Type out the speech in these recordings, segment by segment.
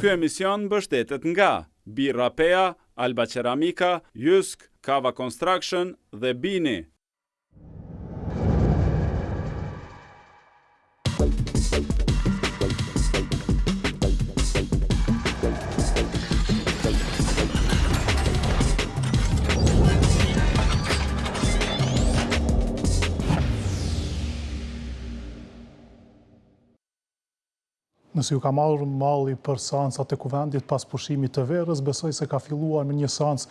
Ky emision mbështetet nga Birra Pea, Alba Ceramika, Jysk, Kava Construction dhe Bini. Nëse ju ka marrë malli për seancat e kuvendit pas pushimit të verës, besoj se ka filluar me një seancë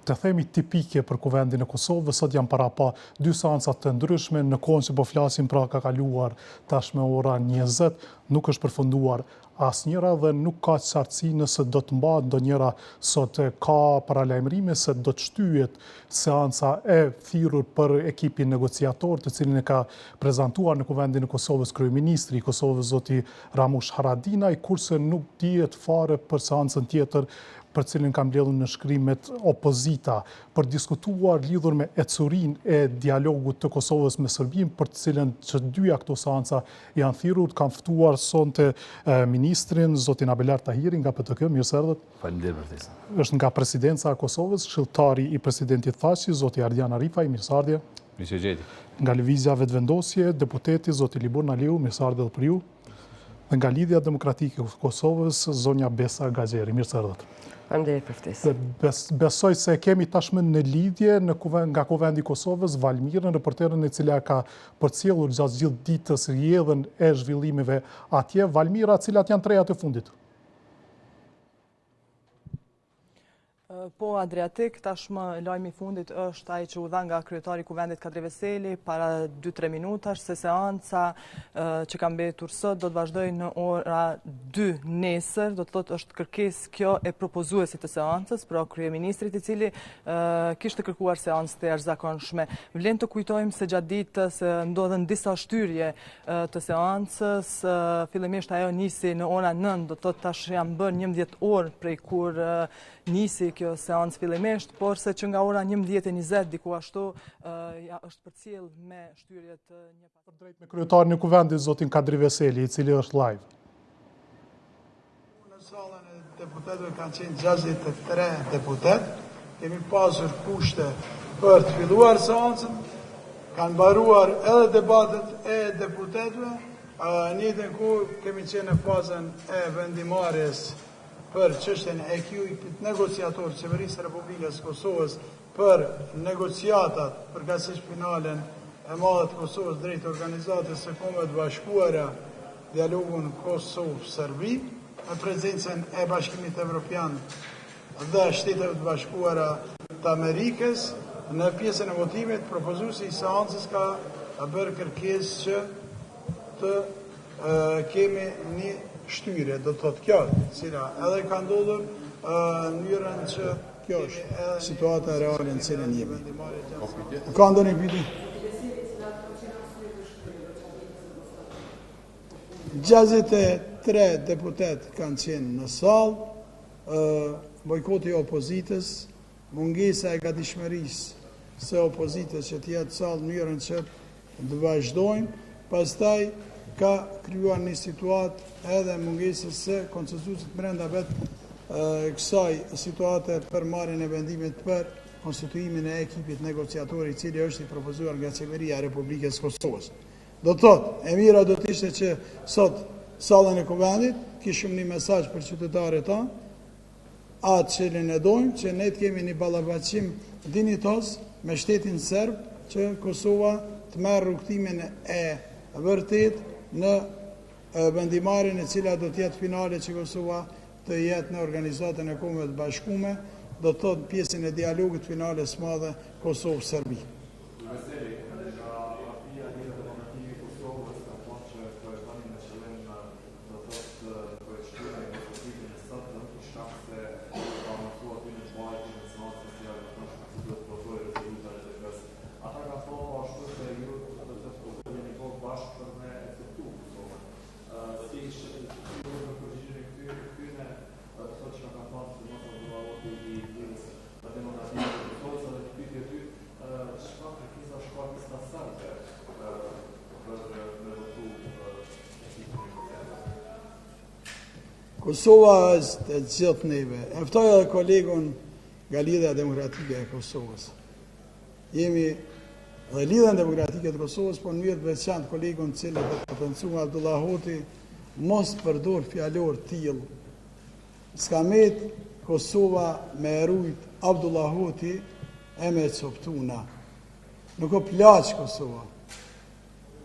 të themi tipike për kuvendin e Kosovës. Sot janë para pa 2 seancat të ndryshme, në kohën që po flasim pra ka kaluar tashme ora 20, nuk është përfunduar asnjëra dhe nuk ka qartësi nëse do të mbahet ndonjëra sot. Ka paralajmërime se do të shtyhet seanca e thirrur për ekipin negociator, të cilin e ka prezantuar në kuvendin e Kosovës kryeministri i Kosovës zoti Ramush Haradinaj, kurse nuk dihet fare për seancën tjetër për cilin kam mbledhur në shkrimet opozita, për diskutuar lidhur me ecurinë e dialogut të Kosovës me Serbinë, për të cilën që dyja këto seanca janë thirrur. Kam ftuar sonte ministrin, zotin Abelar Tahirin nga PTK, mirë se erdhët. Faleminderit për ftesën. Është nga presidenca e Kosovës, këshilltari i presidentit Thaçi, zoti Ardian Arifaj, mirë se ardhje. Mirë se gjeti. Nga lëvizja vetëvendosje, deputeti zoti Libor Naliu, mirë se ardhët edhe për ju. Dhe nga Lidhja Demokratike e Kosovës, zonja Besa Gaxheri, mirë se erdhët. Faleminderit për ftesën. Besoj se kemi tashmë në lidhje nga kuvendi i Kosovës Valmirën, reporterën e cila ka përcjellur gjatë gjithë ditës rrjedhën e zhvillimeve atje. Valmira, cilat janë trejat e fundit? Po, Adriatik, tashmë lajmi i fundit është ai që u dha nga kryetari i kuvendit Kadri Veseli para 2-3 minutash se seanca që ka mbetur sot do të vazhdojë në ora 2 nesër, do të thotë është kërkesë kjo e propozuesit të seancës, pra kryeministrit i cili kishte kërkuar seancë të jashtëzakonshme. Vlen të kujtojmë se gjatë ditës ndodhen disa shtyrje të seancës, fillimisht ajo nisi në ora 9, do të thotë tash janë bërë 11 orë prej kur nisi kjo seancë fillimisht, por se që nga ora 11:20 diku ashtu është përcjell me shtyrjet një pasë drejt me kryetarin e kuvendit zotin Kadri Veseli, i cili është live. Në sallën e deputetëve kanë qenë 63 deputet, kemi pasur kushte për të filluar seancën, kanë mbaruar edhe debatet e deputetëve, në njëjtën kohë kemi qenë në fazën e vendimarrjes për çështjen e ekipit negociator të Qeverisë së Republikës Kosovës për negociatat përkatësisht finalen e madhe të Kosovës drejt Organizatës së Kombeve të Bashkuara, dialogun Kosovë-Serbi, me prezencën e Bashkimit Evropian dhe Shteteve të Bashkuara të Amerikës. Në pjesën e votimit, propozuesi i seancës ka bërë kërkesë që të kemi një shtyre, do të thotë kjo, cila edhe ka ndodhur në mënyrën që kjo është situata reale në cilën jemi. Ka ndonjë pyetje? 63 deputet kanë qenë në sallë, bojkoti i opozitës, mungesa e gatishmërisë së opozitës që të jetë sallë në mënyrën që të vazhdojnë, pastaj ka krijuar një situatë edhe mungesës së konsensusit brenda vetë kësaj situate për marrjen e vendimit për konstituimin e ekipit negociator i cili është i propozuar nga Qeveria e Republikës Kosovës. Do të thotë, e mira do të ishte që sot sallën e kuvendit kishim një mesazh për qytetarët tanë, atë cilin e dojmë, që ne të kemi një ballafaqim dinitos me shtetin serb që Kosova të merr rrugtimin e vërtet në vendimarrjen e cila do të jetë finale që Kosova të jetë në Organizatën e Kombeve të Bashkuara, do të thotë pjesën e dialogut finale së madhe Kosovë-Serbi. Kosova është e gjithë neve. E ftoj edhe kolegun nga Lidhja Demokratike e Kosovës. Jemi dhe Lidhjen Demokratike të Kosovës, por në mënyrë të veçantë kolegun cili të potencuar Abdullah Hoti mos përdor fjalor tillë. S'ka met Kosova me erujt Abdullah Hoti e me coptuna. Nuk o plaq Kosova.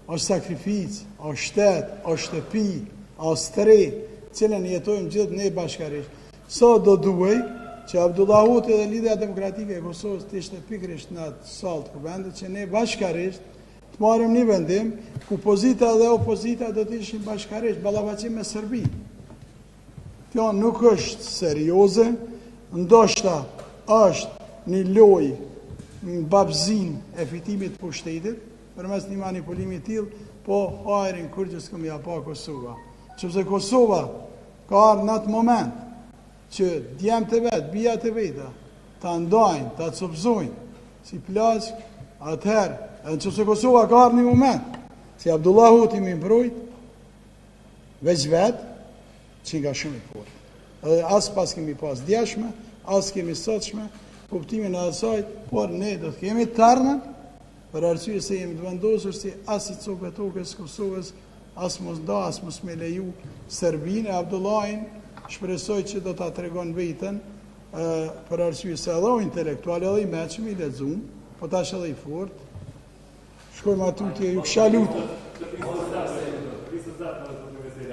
Është sakrificë, është shtet, është shtëpi, është tre, cilën jetojmë gjithë ne bashkarisht. Sa do duhej që Abdullah Hoti dhe Lidhja Demokratike e Kosovës të ishte pikërisht në atë sallë të kuvendit, që ne bashkarisht të marrim një vendim ku pozita dhe opozita do të ishin bashkarisht, ballafaqim me Serbi. Kjo nuk është serioze, ndoshta është një lojë në babzin e fitimit të pushtetit, përmes një manipulimi tillë, po hajrin kur që s'këm ja pa Kosova. Sepse Kosova ka ardhur në atë moment që djemë të vetë, bija të veta, ta ndajnë, ta copzojnë, si plaç, atëherë, edhe nëse Kosova ka ardhur një moment, si Abdullah Hoti më mbrojt, veç vetë, që nga shumë i fortë. Edhe as pas kemi pas djeshme, as kemi sotshme, kuptimin e asaj, por ne do të kemi të ardhmen, për arsye se jemi të vendosur si as i copë tokës Kosovës, as mos nda, as mos me leju Serbinë e Abdullahin, shpresoj që do ta tregon veten, për arsye se edhe intelektual edhe i mëshëm i lexuar, po tash edhe i fortë. Shkojmë atutje, ju kisha lutur.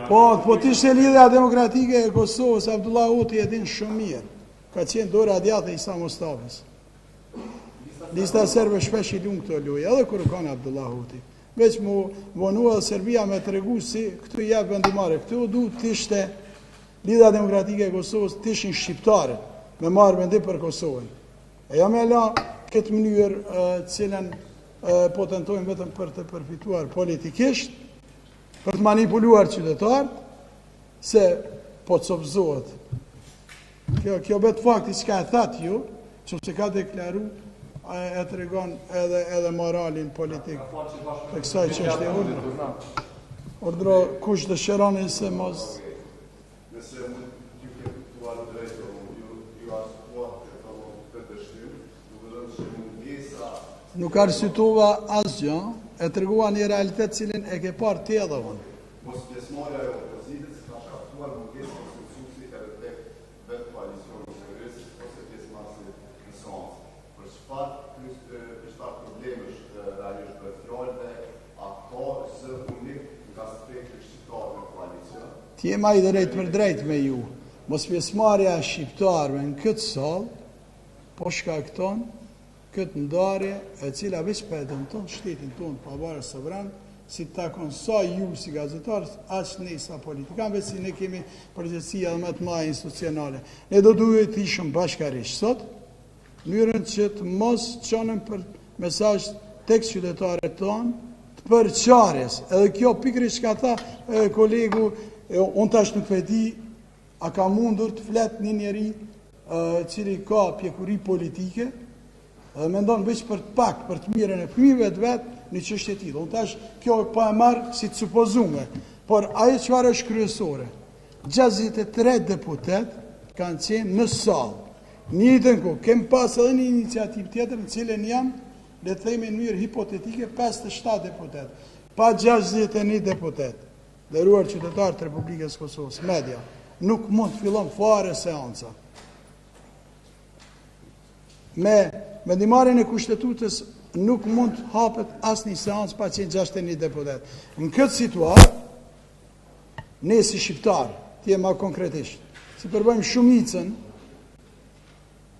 Po t'ishte Lidhja Demokratike e Kosovës, Abdullah Hoti e din shumë mirë. Ka qenë dora djathtë e Isa Mustafës. Lista serbe shpesh i lunë këto lojë, edhe kur kanë Abdullah Hoti. Veç mu vonua dhe Serbia me tregu si këtu jep vendimare. Këtu duhet t'ishte Lidhja Demokratike e Kosovës t'ishin shqiptare me marrë vendim për Kosovën. E jam e la këtë mënyrë cilën po tentojmë vetëm për të përfituar politikisht, për të manipuluar qytetarët, se po copzohet. Kjo bet fakti që ka e thatë ju, që se ka deklaru, e të regon edhe moralin politik të kësaj që është e urdro. Urdro kush dëshironi se mos... Nëse ju ke kuptuar drejtë, ju arsytuar të dështim, duke thënë se mungesa... Nuk arsytova asgjë, e tregua një realitet cilin e ke parë ti edhe unë. Mos pjesëmarrja e opozitës ka shkaktuar mungesën e konsensusi edhe tek vetë koalicioni zyrtari ose pjesëmarrësi në seancë. Për çfarë këto problemesh realisht për fjalëve, ato së unik nga aspekti shqiptar në koalicion. Ti je më i drejtë për drejtë me ju. Mos pjesëmarrja e shqiptarëve në këtë sallë po shkakton këtë ndarje e cila veç për e dëmton shtetin tonë pavarë sovran, si të takon sa ju si gazetarës, aqë ne sa politikanëve, si ne kemi përgjithësia dhe më të mëdha institucionale. Ne do duhet të ishim bashkarisht sot, mënyrën që të mos çonëm për mesazh tek qytetarët tonë të përçarjes. Edhe kjo pikërisht ka tha kolegu, unë tash nuk e di, a ka mundur të flet një njeri cili ka pjekuri politike, dhe mendon veç për të pak, për të mirën e fëmijëve të vetë, një çështje tillë. Unë tash kjo po e marr si të supozume, por ajo çfarë është kryesore. 63 deputet kanë qenë në sallë. Në njëjtën kohë kem pas edhe një iniciativë tjetër në cilën janë, le të themi në mënyrë hipotetike, 57 deputet. Pa 61 deputet, nderuar qytetarë të Republikës Kosovës, media, nuk mund të fillon fare seanca. Me vendimarrjen e kushtetutës nuk mund të hapet asnjë seancë pa qenë 61 deputet. Në këtë situatë, ne si shqiptar, ti e më konkretisht, si përbëjmë shumicën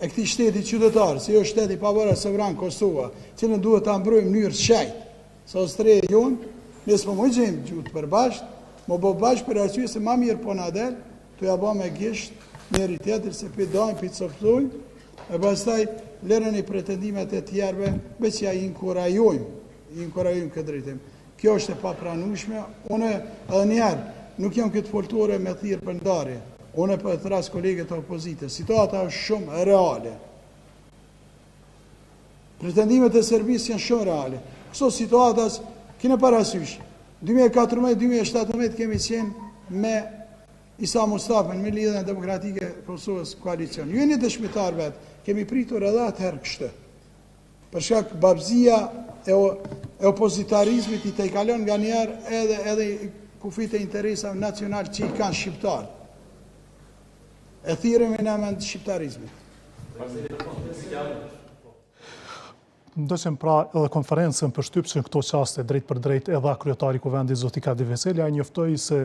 e këtij shteti qytetar, si është shteti pavarur sovran Kosova, cilën duhet ta mbrojmë në mënyrë të shejtë. Sa ostreja jonë, ne s'po më gjejmë gjuhë përbashkët, më bë bashkë për arsye se më mirë po na del, të ja bëmë me gisht njëri tjetër se pi dajmë, pi coptojmë, e pastaj lërën i pretendimet e tjerëve, veç ja i inkurajojmë këtë drejtim. Kjo është e papranueshme. Unë edhe njerë nuk jam këtë foltore me thirrë për ndarje. Unë për të ras kolegët e opozitës. Situata është shumë reale. Pretendimet e Serbisë janë shumë reale. Këso situatas kine parasysh. 2014-2017 kemi qenë me Isa Mustafën me Lidhjen Demokratike Kosovës koalicion. Ju jeni dëshmitar vetë, kemi pritur edhe atëherë kështë. Për shkak babëzia e opozitarizmit i të i kalon nga njerë edhe kufit e interesave nacional që i kanë shqiptar. E thirëm e në mend shqiptarizmit. Ndëshem pra edhe konferencën për shtypshin këto qaste drejt për drejt edhe kryetari i kuvendit zoti Kadi Veseli, ai njoftoi se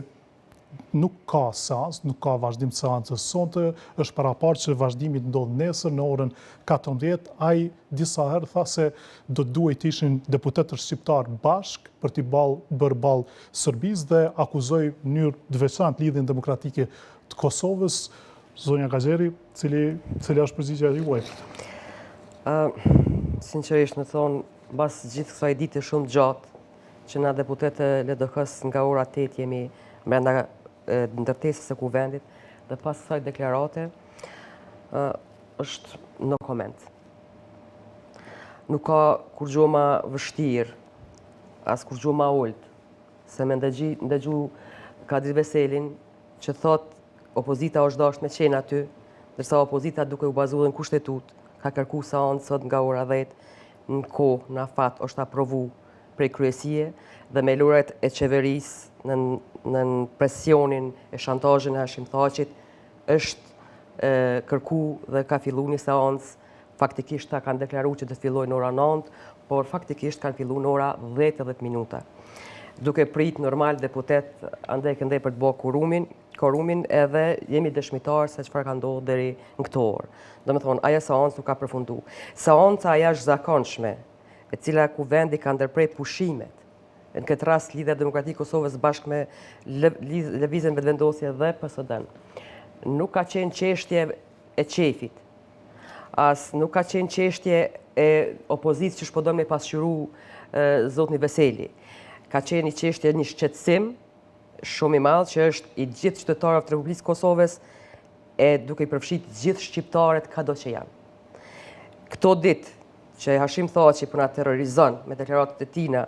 nuk ka seans, nuk ka vazhdim të seancës sonte, është parapar që vazhdimi të ndodh nesër në orën 14. Ai disa herë tha se do të duhet të ishin deputetët shqiptar bashk për t'i bërë ballë Serbisë dhe akuzoi në mënyrë të veçantë Lidhjen Demokratike të Kosovës. Zonja Gaxheri, cila është përgjigjja juaj? Sinqerisht, në thonë, bas gjithë kësaj dite shumë gjatë, që na deputetë LDK-s nga ora 8 jemi brenda ndërtesës së kuvendit, dhe pas kësaj deklarate, është no comment. Nuk ka kur gjoma vështirë, as kur gjoma ullët, se me ndëgju Kadi Veselin, që thot opozita është dashur me qenë aty, ndërsa opozita duke u bazuar në kushtetut, ka kërku seancë sot nga ora 10, në kohë, në afat, është aprovu prej kryesie dhe me luret e qeverisë në presionin e shantazhin e Hashim Thaqit, është kërku dhe ka fillu një seancë, faktikisht ta kanë deklaru që të filloj në ora 9, por faktikisht kanë fillu në ora 10 minuta. Duke prit normal deputet andej këndej për të bërë korumin edhe jemi dëshmitar se çfarë ka ndodhur deri në këtë orë. Domethënë, ajo seancë nuk ka përfundu. Seanca jashtëzakonshme, e cila kuvendi ka ndërprer pushimet, në këtë rast Lidhja Demokratike Kosovës bashkë me Lëvizjen Vetëvendosje dhe PSD-n, nuk ka qenë çështje e qefit, as nuk ka qenë çështje e opozitës që shpodon me pasqyru zotni Veseli. Ka qenë një çështje, një shqetësim shumë i madh që është i gjithë qytetarëve të Republikës Kosovës e duke i përfshit gjithë shqiptarët kado që janë. Këto ditë që Hashim Thaçi po na terrorizon me deklaratat e tina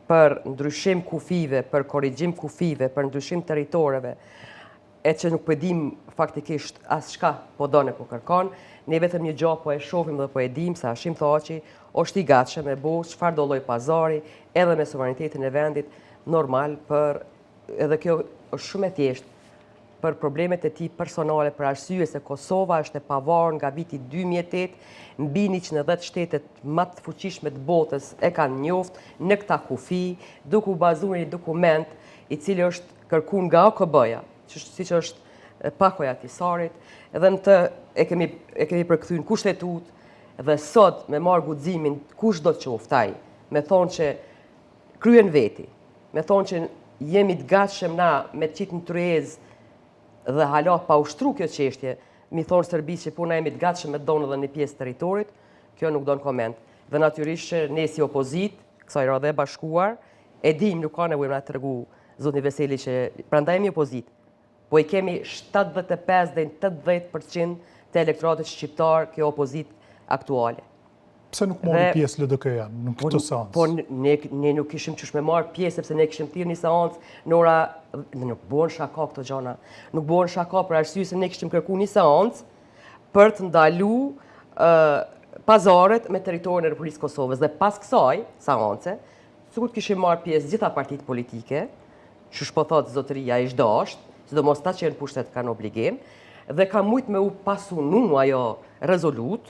për ndryshim kufive, për korrigjim kufive, për ndryshim territoreve, e që nuk pëdim faktikisht as shka po done po kërkon, ne vetëm një gjë po e shohim dhe po e dim se Hashim Thaçi është i gatshëm me bo çfarë do lloj pazari edhe me sovranitetin e vendit normal për edhe kjo është shumë e thjeshtë për problemet e tij personale, për arsye se Kosova është e pavarur nga viti 2008, mbi 110 shtetet më të fuqishme të botës e kanë njoftë në këta kufi, duke u bazuar një dokument i cili është kërkuar nga OKB-ja, siç është pakoja e Tisarit, edhe në të e kemi përkthyer në kushtetut, dhe sot me marrë guximin kush do të qoftë ai, me thonë që kryen veti, me thonë që jemi të gatshëm na me të qitë në tryezë dhe hala pa ushtru kjo çështje, mi thonë Serbisë që puna jemi të gatshëm me donë edhe një pjesë territorit, kjo nuk don koment. Dhe natyrisht që ne si opozit, kësaj radhe bashkuar, e dim nuk ka nevojë na tregu zotni Veseli që prandaj jemi opozit, po i kemi 75 deri në 80% të elektoratit shqiptar kjo opozit aktuale. Pse nuk mori pjesë LDK-ja në këtë seancë? Po ne nuk kishim qysh me marrë pjesë sepse ne kishim thirrë një seancë në ora, nuk bëhen shaka këto gjëna. Nuk bëhen shaka për arsye se ne kishim kërkuar një seancë për të ndaluar pazaret me territorin e Republikës Kosovës dhe pas kësaj seance, sikur të kishim marrë pjesë gjitha partitë politike, që po thotë zotëria ish dasht, sidomos ta që në pushtet kanë obligim, dhe ka mujt me u pasunu ajo rezolut,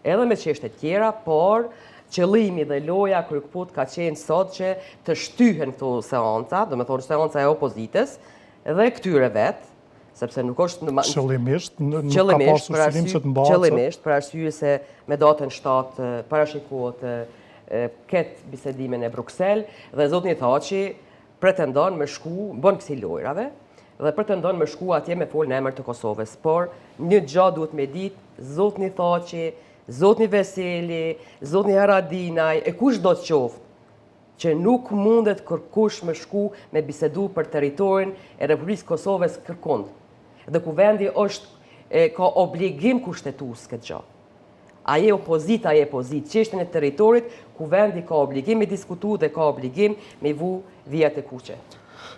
edhe me çështje tjera, por qëllimi dhe loja kryekëput ka qenë sot që të shtyhen këto seanca, do me thonë seanca e opozitës, dhe këtyre vetë, sepse nuk është qëllimisht, nuk ka pasur synim që të mbahet. Qëllimisht, për arsye se me datën 7 parashikohet ketë bisedimin e Bruksel, dhe zotni Thaçi pretendon me shku, bën kësi lojrave, dhe pretendon me shku atje me fol në emër të Kosovës. Por një gjë duhet me ditë, zotni Thaçi, zotni Veseli, zotni Haradinaj, e kush do të qoftë, që nuk mundet kërkush me shku me bisedu për teritorin e Republikës Kosovës kërkund. Dhe kuvendi ka obligim kushtetues këtë gjë. Aje opozita, aje pozit, çështjen e territorit, kuvendi ka obligim me diskutu dhe ka obligim me vu vijat e kuqe.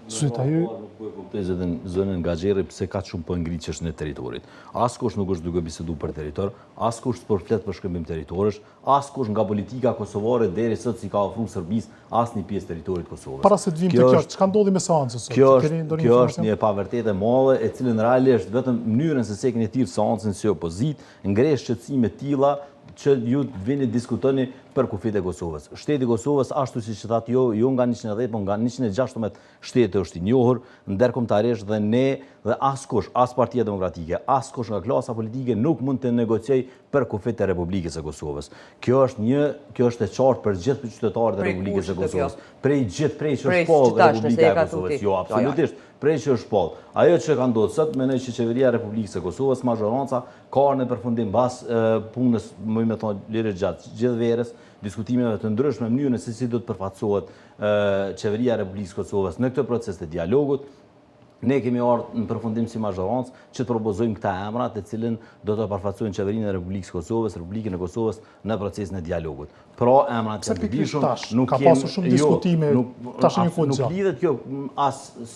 Nuk po e kuptoj zonën nga Xherri pse ka shumë po ngritë çështën e territorit. Askush nuk është duke bisedu për territor, askush s'po flet për shkëmbim territorësh, askush nga politika kosovare deri sot si ka ofruar Serbisë asnjë pjesë territorit Kosovës. Para se të vim te kjo, çka ndodhi me seancën sot? Kjo është një pavërtetë e madhe e cilën realisht vetëm mënyrën se se keni thirrë seancën si opozitë ngresh shqetësime të tilla që ju vini diskutoni për kufit e Kosovës. Shteti i Kosovës, ashtu siç thatë jo nga 110, por nga 116 shtete është i njohur ndërkombëtarisht dhe ne dhe askush, as Partia Demokratike, askush nga klasa politike nuk mund të negociojë për kufit e Republikës së Kosovës. Kjo është e qartë për gjithë qytetarët e Republikës së Kosovës. Prej që është shpollë Republika e Kosovës. Jo, absolutisht. Prej që është shpollë. Ajo që ka ndodhur sot, mendoj që qeveria e Republikës së Kosovës, mazhoranca, ka në përfundim bas punës, më me thonë lirë gjatë gjithë verës, diskutimeve të ndryshme, mënyrën se si do të përfaqësohet qeveria e Republikës së Kosovës në këtë proces të dialogut. Ne kemi ardhur në përfundim si mazhorancë që të propozojmë këta emra të cilën do të përfaqësojnë qeverinë e Republikës së Kosovës, Republikën e Kosovës në procesin e dialogut. Pra emrat janë të bishëm, nuk ka pasur shumë diskutime tash në fund. Nuk lidhet kjo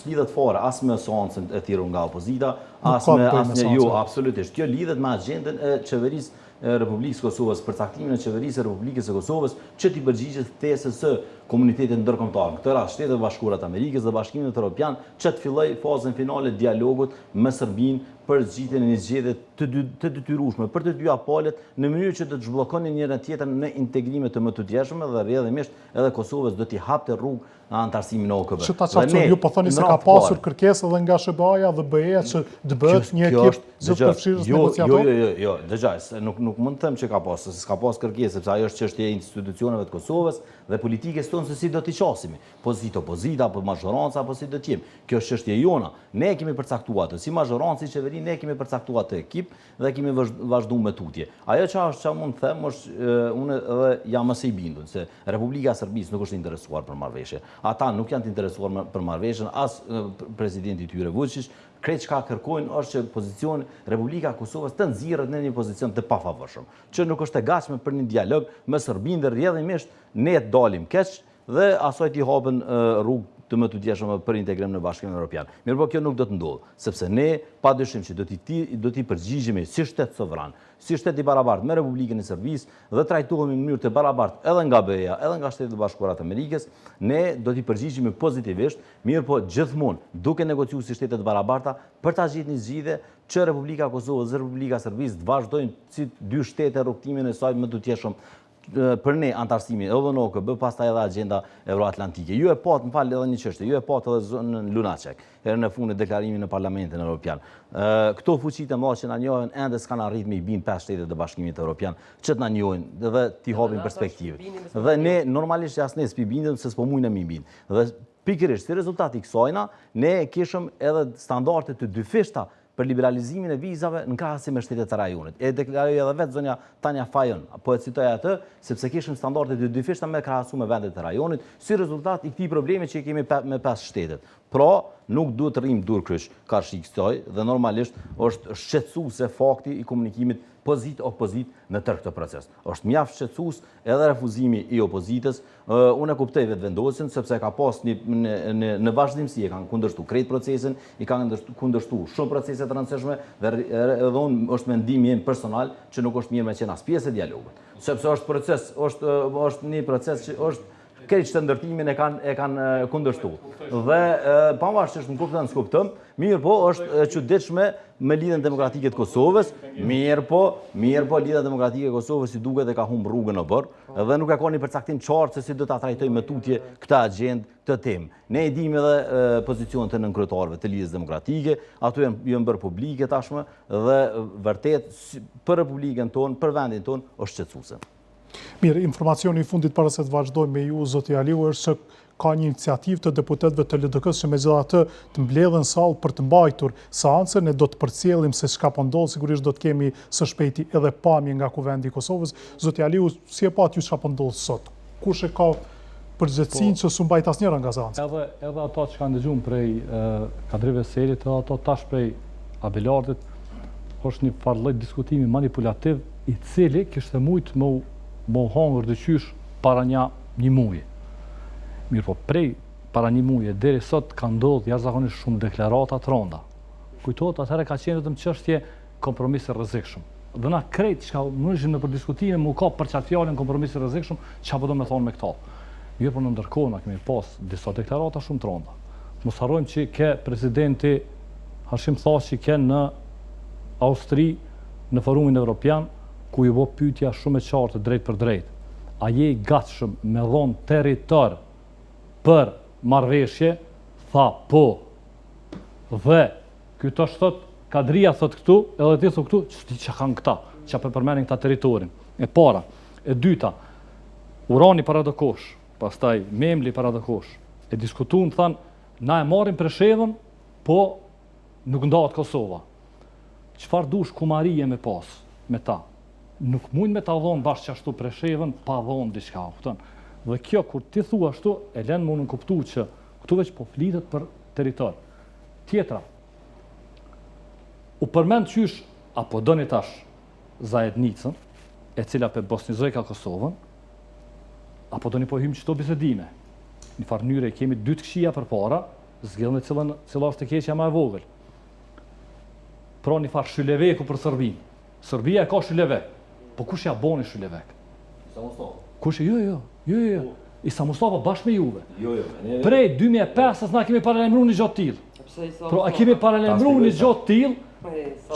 s'lidhet fare as me seancën e thirrur nga opozita, as me jo, absolutisht. Kjo lidhet me agjendën e qeverisë e Republikës së Kosovës, përcaktimin e qeverisë e Republikës së Kosovës që t'i përgjigjet thesës së komunitetit ndërkombëtar, në këtë rast Shtetet e Bashkuara të Amerikës dhe Bashkimit Evropian, që të fillojë fazën finale të dialogut me Serbinë për zgjidhjen e një zgjedhje të detyrueshme për të dyja palët në mënyrë që të zhbllokonin njëra tjetrën në integrime të më të tjershme dhe rrjedhimisht edhe Kosovës do t'i hapte rrugë në antarësimin në OKB. Që ta çfarë ju po thoni se ka pasur kërkesë edhe nga SBA-ja dhe BE-ja që të bëhet një ekip zotëfshirës negociator? Jo, dëgjoj, nuk mund të them që ka pasur, se s'ka pasur kërkesë, sepse ajo është çështje e institucioneve të Kosovës dhe politikës tonë se si do t'i qasimi. Pozitë opozita, apo mazhoranca, apo si do t'jemi. Kjo është çështje jona. Ne kemi përcaktuar të si mazhorancë, si qeveri, ne kemi përcaktuar të ekip dhe kemi vazhduar me tutje. Ajo që mund të them është unë edhe jam mëse i bindur se Republika e Serbisë nuk është interesuar për marrëveshje. Ata nuk janë të interesuar për marrëveshjen, as presidenti i tyre Vučić. Krejt çka kërkojnë është që pozicioni Republika e Kosovës të nxirret në një pozicion të pafavorshëm, që nuk është e gatshme për një dialog me Serbinë dhe rrjedhimisht ne të dalim keq dhe asoj t'i hapen rrugë të më të tjeshme për integrim në Bashkimin Evropian. Mirë po kjo nuk do të ndodhë, sepse ne padyshim që do t'i përgjigjemi si shtet sovran, si shtet i barabartë me Republikën e Serbisë dhe trajtohemi në mënyrë të barabartë edhe nga BE-ja, edhe nga Shtetet e Bashkuara të Amerikës, ne do t'i përgjigjemi pozitivisht, mirë po gjithmonë duke negociuar si shtetet e barabarta për ta gjetur një zgjidhje që Republika e Kosovës dhe Republika e Serbisë të vazhdojnë si dy shtete rrugtimin e saj më të tjeshëm për ne antarësimin edhe në OKB, pastaj edhe agenda euroatlantike. Ju e pat, më falë edhe një çështje, ju e pat edhe zonën Lunacek, herën e fundit deklarimin në Parlamentin Evropian. Këto fuqitë më që na njohin ende s'kan arritur me i bin 5 shtetet të Bashkimit Evropian, që të na njohin dhe t'i hapin perspektivë. Dhe ne normalisht as ne s'pi bindem se s'po mundem i bin. Dhe pikërisht si rezultati i kësajna, ne kishim edhe standarde të dyfishta për liberalizimin e vizave në krahasim me shtetet e rajonit. E deklaroi edhe vetë zonja Tanja Fajon, po e citoj atë, sepse kishim standarde të dyfishta me krahasim me vendet e rajonit, si rezultat i këtij problemi që kemi me 5 shtetet. Pra, nuk duhet të rrim durkrysh karshi kësaj dhe normalisht është shqetësuese fakti i komunikimit pozit-opozit në tërë këtë proces. Është mjaft shqetësues edhe refuzimi i opozitës. Unë e kuptoj vetëvendosjen sepse ka pas në vazhdimsi e kanë kundërshtuar krejt procesin, i kanë kundërshtuar shumë procese të rëndësishme dhe edhe unë është mendimi im personal që nuk është mirë me qenë as pjesë e dialogut. Sepse është proces, është një proces që është krejt që të ndërtimin e kanë kundërshtuar. Dhe pavarësisht në kuptën s'kuptëm, mirë po është e çuditshme me lidhjen demokratike të Kosovës, mirë po lidhja demokratike e Kosovës si duket e ka humbur rrugën në bor, dhe nuk e ka një përcaktim qartë se si do ta trajtojmë me tutje këtë agjendë, këtë temë. Ne e dimë edhe pozicionet e nënkryetarëve të lidhjes demokratike, ato janë bërë publike tashmë dhe vërtet për Republikën tonë, për vendin tonë është shqetësuese. Mirë, informacioni i fundit para se të vazhdojmë me ju, zoti Aliu, është që ka një iniciativë të deputetëve të LDK-s që megjithatë të mbledhen sallë për të mbajtur seancën, ne do të përcjellim se çka po ndodh, sigurisht do të kemi së shpejti edhe pamje nga kuvendi i Kosovës. Zoti Aliu, si e pat ju çka po ndodh sot? Kush e ka përgjegjësinë që s'u mbajt asnjëra nga seanca? Edhe ato që kanë dëgjuar prej kadreve serit, edhe ato tash prej Abelardit, është një farë lloj diskutimi manipulativ i cili kishte mujt më hongër dëqysh para një muaji. Mirë po, prej para një muje, deri sot ka ndodhur jashtëzakonisht shumë deklarata të rënda. Kujtohet atëherë ka qenë vetëm çështje kompromisi rrezikshëm. Dhe na krejt çka mundeshim në përdiskutime mu ka për çat fjalën kompromisi rrezikshëm, çfarë do të thonë me këto. Jo, por në ndërkohë na kemi pas disa deklarata shumë të rënda. Mos harrojmë që ke presidenti Hashim Thaçi ke në Austri, në forumin evropian, ku i bë pyetja shumë e qartë drejt për drejt. A je i gatshëm me dhon territor për marrëveshje? Tha po. Dhe ky tash thot Kadria thot këtu, edhe ti thot këtu, ç'a kanë këta, ç'a përmendin këta territorin. E para, e dyta, Urani para do kosh, pastaj Memli para do kosh. E diskutuan than, na e marrim Preshevën, po nuk ndahet Kosova. Çfarë dush kumarije me pas me ta? Nuk mund me ta dhon bashkë ashtu Preshevën pa dhon diçka, kupton? Dhe kjo kur ti thua ashtu, e lën më në kuptu që këtu veç po flitet për territor. Tjetra, u përmend qysh, apo doni tash zajednicën, e cila pe bosnizoj ka Kosovën, apo doni po hymë qëto bisedime. Një farë njëre kemi 2 këshia për para, zgjellën e cila është të keqja ma e vogël. Pra një farë shyleveku për Sërbin. Sërbia e ka shylevek, po kush ja boni shylevek? Sa Mustafa? Kush jo. Isa Mustafa bashkë me juve. Prej 2005 na kemi paralajmëruar një gjatë tillë. Pro, a kemi paralajmëruar një gjatë tillë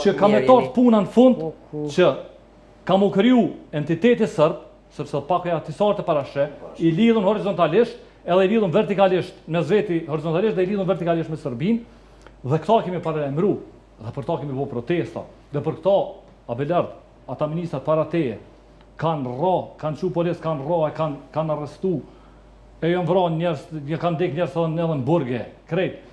që ka me tortë puna në fund, që ka mu kriju entiteti sërb, sepse pak e atisartë parashe, i lidhën horizontalisht, edhe i lidhën vertikalisht me zveti horizontalisht, dhe i lidhën vertikalisht me Sërbin, dhe këta kemi paralajmëru, dhe për ta kemi bo protesta, dhe për këta, Abelard, ata ministrat para teje, kanë ra, kanë qu polis, kanë ra, kanë arrestu, e jënë vra njerës, kanë dek njerës edhe në burge, krejt,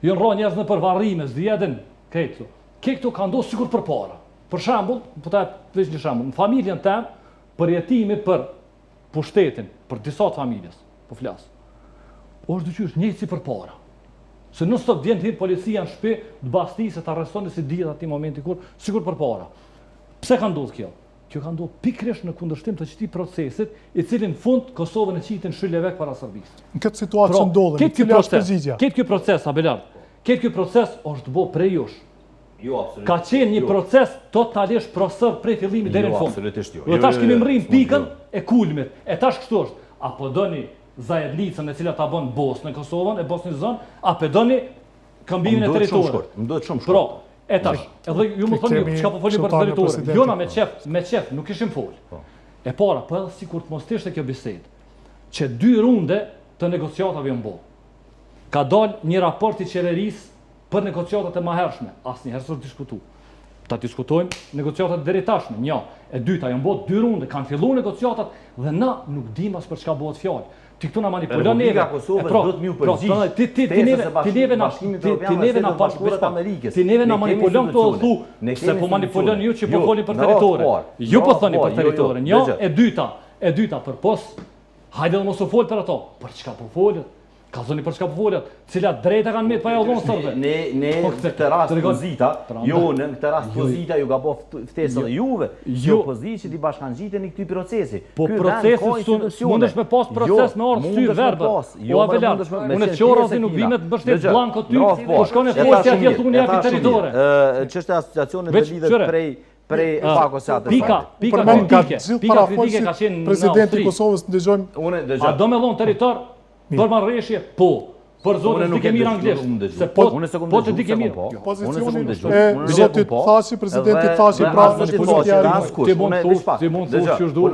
jënë ra njerës në përvarrime, zdjedin, krejt, këtu ka ndosë sikur për para. Për shembull, po ta veç një shembull, në familjen tem, për jetimi për pushtetin, për disa të familjes, po flas. Është dyqysh njëjtë si për para. Se nëse të vjen thirr policia në shtëpi, të bastisë të arrestoni si dihet aty momenti kur, sikur për para. Pse ka ndodhur kjo? Kjo ka ndodhur pikërisht në kundërshtim të këtij procesit, i cili në fund Kosovën e qitin shylevek para Serbisë. Në këtë situatë që ndodhemi, cila është përgjigjja? Ky proces, Abelard, ky proces është bë prej jush. Jo, absolutisht. Ka qenë një proces totalisht prosër prej fillimit deri në fund. Absolutisht jo. Dhe tash kemi mrim pikën e kulmit. E tash kështu është. Apo doni zajednicën e cila ta bën Bosnën, Kosovën, e Bosnizën, apo doni këmbimin e territorit. Më duhet shumë shkurt. Pro, e tash, edhe ju më thoni çka po folim për territorin. Jona me qef, nuk kishim fol. E para, po edhe sikur të mos ishte kjo bisedë, që 2 runde të negociatave janë bë. Ka dalë një raport i qeverisë për negociatat e mahershme, asnjëherë s'u diskutu. Ta diskutojmë negociatat deri tashme, një. E dyta, janë bërë 2 runde, kanë filluar negociatat dhe na nuk dim as për çka bëhet fjalë. Ti këtu na manipulon neve. Ti neve na manipulon këtu thu, se po manipulon ju që po folin për territorin. Ju po thoni për territorin. Jo, e dyta për pos. Hajde mos u fol për ato. Për çka po folët? Ka zoni për çka po folët, cilat drejta kanë me pa ja dhënë sërbë. Ne këtë rast pozita, jo në këtë rast pozita ju gabo ftesën e juve. Jo pozitë që ti bashkangjiteni këtij procesi. Po procesi mundesh me pas proces me orë sy verbë. Jo Abelard, unë çorra si nuk vimet mbështet blanko ty, po shkon e forsi atje thuni japi territorin. Çështja e asociacionit të lidhet prej pakosat. Pika kritike ka qenë presidenti i Kosovës, dëgjojmë. A do me dhon territor? Për marrëveshje, po. Për zotin di kemi anglisht. Se po të di kemi. Pozicioni e zotit Thaçi, presidenti Thaçi pra në pozicion ti mund të thosh çu dush.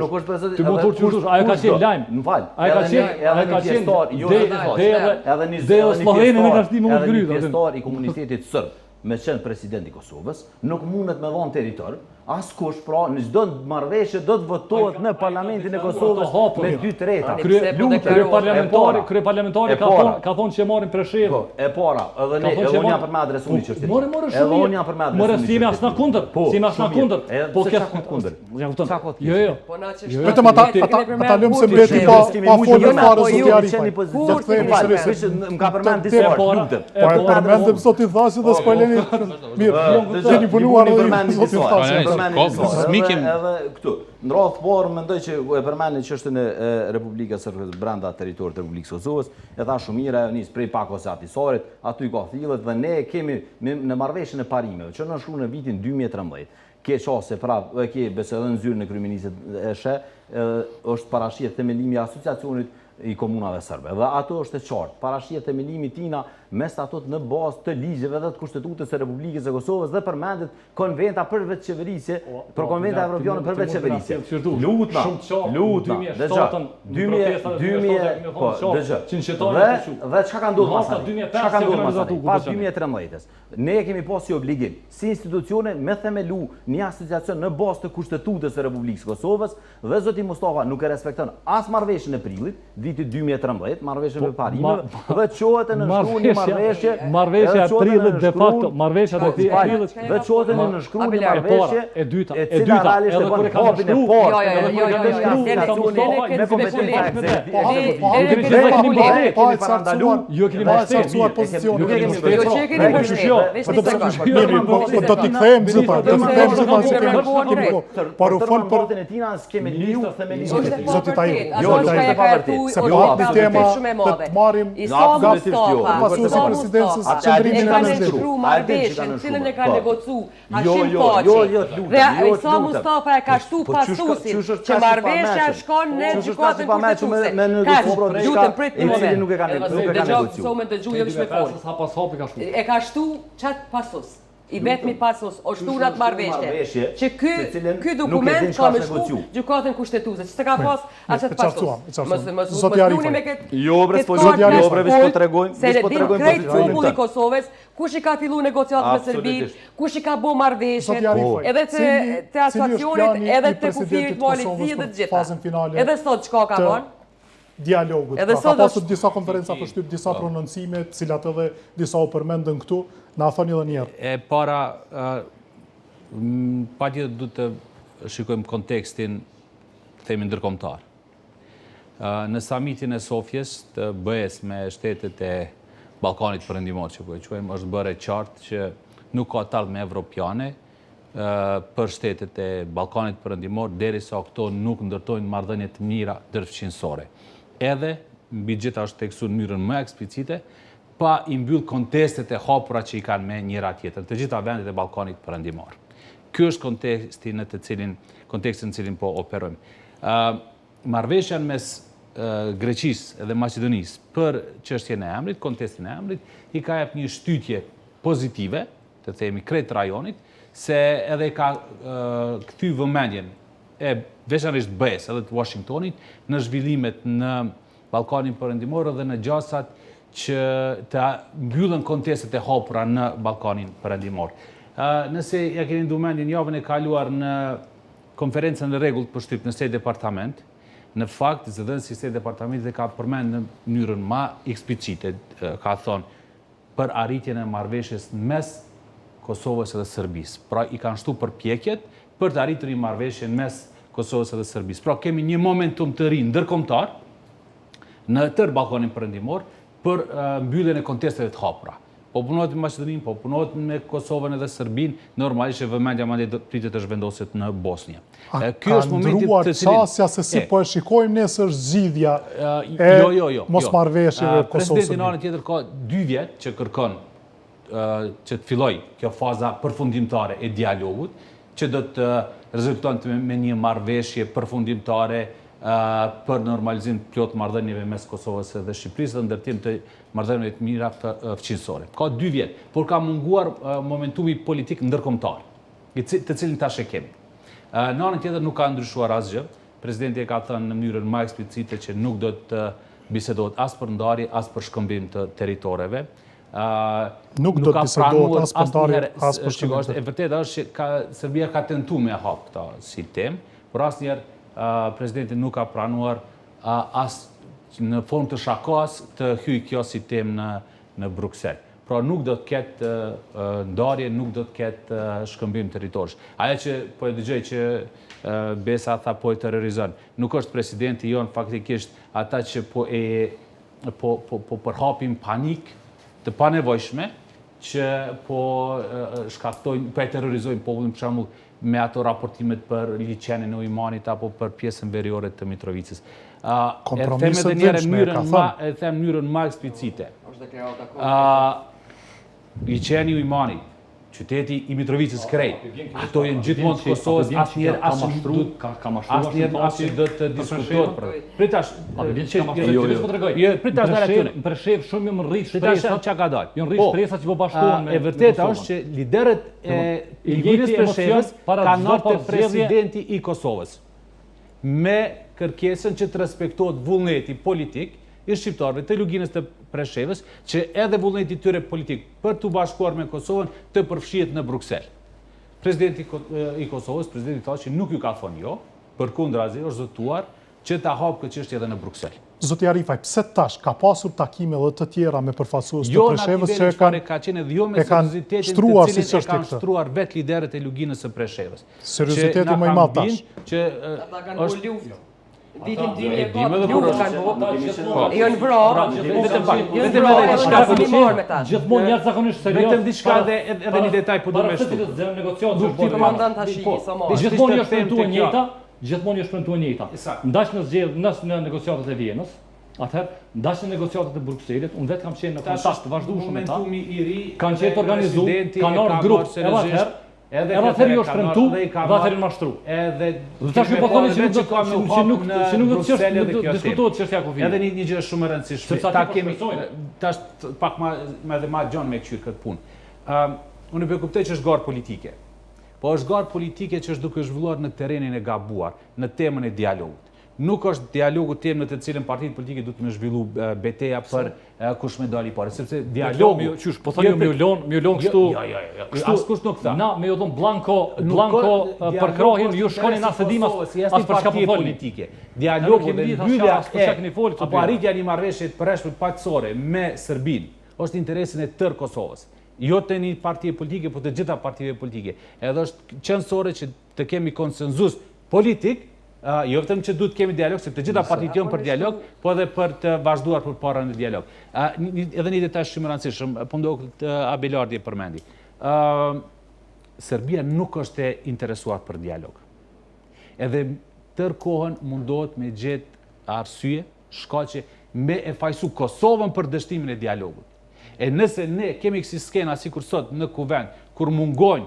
Ti mund të thosh çu dush. Ajo ka qenë lajm. M'fal. Ajo ka qenë edhe Slovenin e ka shtimë më gryt. Gestor i komunitetit serb, me qenë presidenti i Kosovës, nuk mundet me dhon territor. Askush pra në çdo marrëveshje do të votohet në parlamentin e Kosovës me 2/3. Krye parlamentari ka thonë që marrin Preshevë. E para, edhe ne unë jam për me adresuar një çështje. Edhe unë jam për me adresuar. More si jemi as na kundër. Si jemi as na kundër. Po ke kundër. Jo. Vetëm ata lëmë se mbeti pa folur fare zoti Arifaj. Do të themi seriozisht më ka përmend disa punkte. Po e përmendëm zoti Thaçi dhe spoleni. Mirë, jeni punuar zoti Thaçi. Edhe këtu. Në radhë parë mendoj që e përmendni çështën e Republikës Sërbëse brenda territorit të Republikës Kosovës, e tha shumë mirë, ajo nis prej pak ose atisorit, aty ka thillet dhe ne kemi në marrëveshjen e parimeve, që në shkruan në vitin 2013. Ke qase prapë, ke besoj edhe në zyrën e kryeministit e she, është parashije themelimi i asociacionit i komunave sërbe. Dhe ato është e qartë, parashije themelimi tina me statut në bazë të ligjeve dhe të kushtetutës së Republikës së Kosovës dhe përmendet konventa për veçqeverisje, për konventa evropiane për veçqeverisje. Lutna, dhe çka ka ndodhur pas 2013-s? Ne kemi pas si obligim, si institucione me themelu një asociacion në bazë të kushtetutës së Republikës së Kosovës dhe zoti Mustafa nuk e respekton as marrëveshjen e prillit, vitit 2013, marrëveshjen me parimeve, dhe çohet në shkruan marrëveshja e prillit de facto, marrëveshja e prillit dhe çohet në shkruan marrëveshje e dyta, edhe kur e kanë se papi tema të marim presidencës qëndrimin e marrëveshjen, cilën e ka negocu Hashim Paçi. Dhe Isa Mustafa e ka shtu pasusin që marrëveshja shkon në gjykatën kushtetuese. Lutëm prit një moment. E ka shtu çat pasus. I vetmi pasus o shtunat marrëveshje që ky dokument ka me shku gjykatën kushtetuese. Ç'të ka pas asat pasus. Mos luni me këtë. Jo bre, veç po tregojmë, krejt populli i Kosovës, kush i ka filluar negociatat me Serbinë, kush i ka bë marrëveshjen, edhe te asociacionit, edhe te kufirit koalicie dhe të gjitha. Edhe sot çka ka bën? Dialogut. Ka pasur disa konferenca për shtyp, disa prononcime, të cilat edhe disa u përmendën këtu, na thoni edhe një herë. E para, patjetër duhet të shikojmë kontekstin, themi ndërkombëtar. Në samitin e Sofjes të BE-s me shtetet e Ballkanit Perëndimor, që po e quajmë, është bërë qartë që nuk ka tallme evropiane për shtetet e Ballkanit Perëndimor derisa këto nuk ndërtojnë marrëdhënie të mira ndërfqinësore. Edhe mbi gjithashtu tekstuar në mënyrën më eksplicite, pa i mbyll kontestet e hapura që i kanë me njëra tjetër, të gjitha vendet e Ballkanit Perëndimor. Ky është konteksti në kontekstin në cilin po operojmë. Marrëveshja mes Greqisë dhe Maqedonisë për çështjen e emrit, kontestin e emrit, i ka jep një shtytje pozitive, të themi krejt rajonit, se edhe ka kthy vëmendjen e veçanërisht BE-s edhe të Washingtonit në zhvillimet në Ballkanin Perëndimor dhe në gjasat që të mbyllën kontestet e hapura në Ballkanin Perëndimor. Nëse ja keni ndumendjen javën e kaluar në konferencën e rregullt për shtyp në State Departament, në fakt zëdhënësi i State Departamentit ka përmend në mënyrën më eksplicite, ka thonë për arritjen e marrëveshjes mes Kosovës dhe Serbisë. Pra i kanë shtu përpjekjet për të arritur një marrëveshje mes Kosovës dhe Serbisë. Pra kemi një momentum të ri ndërkombëtar në tërë Ballkanin Perëndimor për mbylljen e kontesteve të hapura. Po punohet me Maqedoninë, po punohet me Kosovën edhe Serbinë, normalisht vëmendja mandej pritet të zhvendoset në Bosnjë. Ky është momenti të cilin çësia se si po e shikojmë nesër zgjidhja e mosmarrveshjeve Kosovës. Presidenti në anën tjetër ka 2 vjet që kërkon që të filloj kjo faza përfundimtare e dialogut, që do të rezultonte me një marrëveshje përfundimtare për normalizim të plot marrëdhënieve mes Kosovës dhe Shqipërisë dhe ndërtim të marrëdhënieve të mira fqinësore. Ka 2 vjet, por ka munguar momentumi politik ndërkombëtar, të cilin tash e kemi. Në anën tjetër nuk ka ndryshuar asgjë. Presidenti e ka thënë në mënyrën më eksplicite që nuk do të bisedohet as për ndarje, as për shkëmbim të territoreve. Nuk do të bisedohet as për ndarje, as për shkëmbim. E vërtetë është që Serbia ka tentuar me hap këtë si temë, por asnjëherë presidenti nuk ka pranuar as në formë të shakas të hyjë kjo si temë në Bruksel. Pra nuk do të ketë ndarje, nuk do të ketë shkëmbim territorësh. Ajo që po e dëgjoj që Besa tha po e terrorizon, nuk është presidenti jon faktikisht ata që po përhapin panik të panevojshme që po shkaktojnë, po e terrorizojnë popullin, për shembull me ato raportimet për liçenin e Ujmanit apo për pjesën veriore të Mitrovicës. Kompromisët dhënshme, ka thënë. E them mënyrën më eksplicite. Liçeni i Ujmanit, qyteti i Mitrovicës krejt, ato jenë gjithmonë të Kosovës, asnjëherë asnjëherë do të diskutohet për. Pritash, pritash dalë aty. Për shef shumë më rrit Pritash çka ka dalë. Jo rrit shpresat që po bashkohen me. E vërteta është që liderët e Ljugjinës Preshevës kanë marrë te presidenti i Kosovës me kërkesën që të respektohet vullneti politik i shqiptarëve të Ljugjinës të Preshevës, që edhe vullneti tyre politik për të bashkuar me Kosovën të përfshihet në Bruksel. Presidenti i Kosovës, presidenti tha që nuk ju ka thonë jo, përkundrazi është zotuar që ta hapë këtë çështje edhe në Bruksel. Zoti Arifaj, pse tash ka pasur takime edhe të tjera me përfaqësues të Preshevës që kanë shtruar si çështje kanë shtruar vetë liderët e Ljugjinës së Preshevës. Serioziteti më i madh tash. Që është vitin 2004 jo në vrarë, gjithmonë njerëz zakonisht serioz. Vetëm diçka edhe një detaj po do më shtu. Gjithmonë është shpërntuar njëjta, gjithmonë është shpërntuar njëjta. Ndash në zgjedhje në negociatat e Vienës, atëherë ndash në negociatat e Brukselit, unë vetë kam qenë në kontakt të vazhdueshëm me ta. Kanë qenë të organizuar, kanë ardhur grup, edhe atëherë jo shpremtu, dhe atëherë mashtru. Edhe tash po thoni që nuk diskutohet çështja e Kufit. Edhe një gjë shumë e rëndësishme. Ta kemi tash pak më edhe ma gjon me këtyr këtë punë. Unë e kuptoj që është garë politike. Po është garë politike që është duke zhvilluar në terrenin e gabuar, në temën e dialogut. Nuk është dialogu temë në të cilën partitë politike duhet të zhvillu betejë për kush më dali parë, sepse dialogu po thonë më ulon kështu. Askush nuk tha. Na me u dhon blanko për krohin ju shkoni na sedimas as për çka po politike. Dialogu dhe mbyllja apo arritja e një marrëveshje të përshtatshme paqësore me Serbinë është interesin e tërë Kosovës. Jo të një partie politike, por të gjitha partive politike. Edhe është qëndësore që të kemi konsenzus politik. Jo vetëm që duhet kemi dialog, sepse të gjitha partitë janë për dialog, po edhe për të vazhduar përpara në dialog. Edhe një detaj shumë i rëndësishëm, po ndodh Abelardi e përmendi. Serbia nuk është e interesuar për dialog. Edhe tërë kohën mundohet me gjetë arsye, shkaqe me e fajsu Kosovën për dështimin e dialogut. E nëse ne kemi kësi skena sikur sot në kuvend, kur mungojnë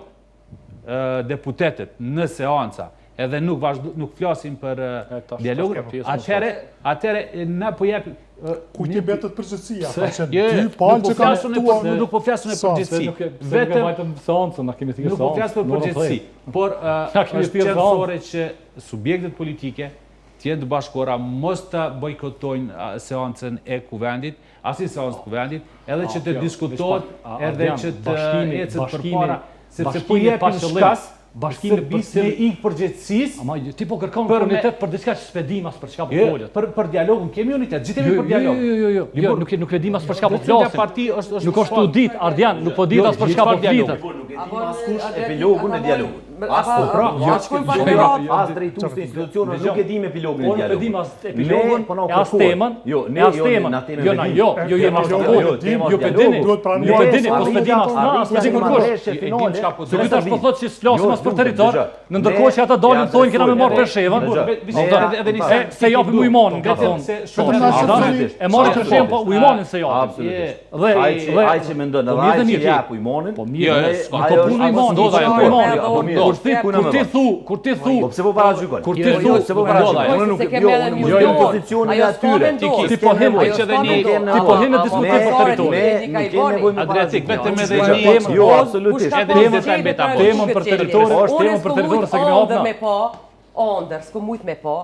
deputetët në seanca, edhe nuk flasim për dialogun, atëherë na po jep kujt i betët përgjithësia, ka qenë dy palë që kanë tuar. Nuk po flasim për përgjithësi. Vetëm seancën na kemi thënë. Nuk po flas për përgjithësi, por është qendrore që subjektet politike të jenë të bashkuara, mos të bojkotojnë seancën e kuvendit, asnjë seancë të kuvendit, edhe që të diskutohet, edhe që të ecet përpara, sepse po jepin shkas bashkimi me ikë përgjithësisë. Ama ti po kërkon unitet për diçka që s'e dim as për çka po folet. Për dialogun kemi unitet, gjithemi për dialog. Jo, nuk e dim as për çka po flasim. Nuk është u dit, Ardian, nuk po dit as për çka po flitet. Nuk askush epilogun e dialogut. As drejtues të institucioneve nuk e dim epilogun e dialogut. Unë e dim as epilogun, as temën. Jo, ju po dini, po s'e dim as na, s'e dim kurrë. Se vetë po thotë se s'flasim për territor, në ndërkohë që ata dalin thonë që na më marr Preshevën, se japim Ujmanin, nga thonë. E marrin Preshevën, po Ujmanin se japim. Dhe ai që mendon edhe ai që jap Ujmanin, po mirë, ato punë Ujmanin, kur ti thu, po pse po para gjykon? Kur ti thu, pse po para gjykon? Unë nuk jo në pozicionin e atyre. Ti po hem në diskutim për territorin. Nuk kemi nevojë me Adriatik, vetëm edhe një jo absolutisht. Temën për territorin, është temën për territorin se kemi hapur. Me po, ëndër, s'ko mujt me po,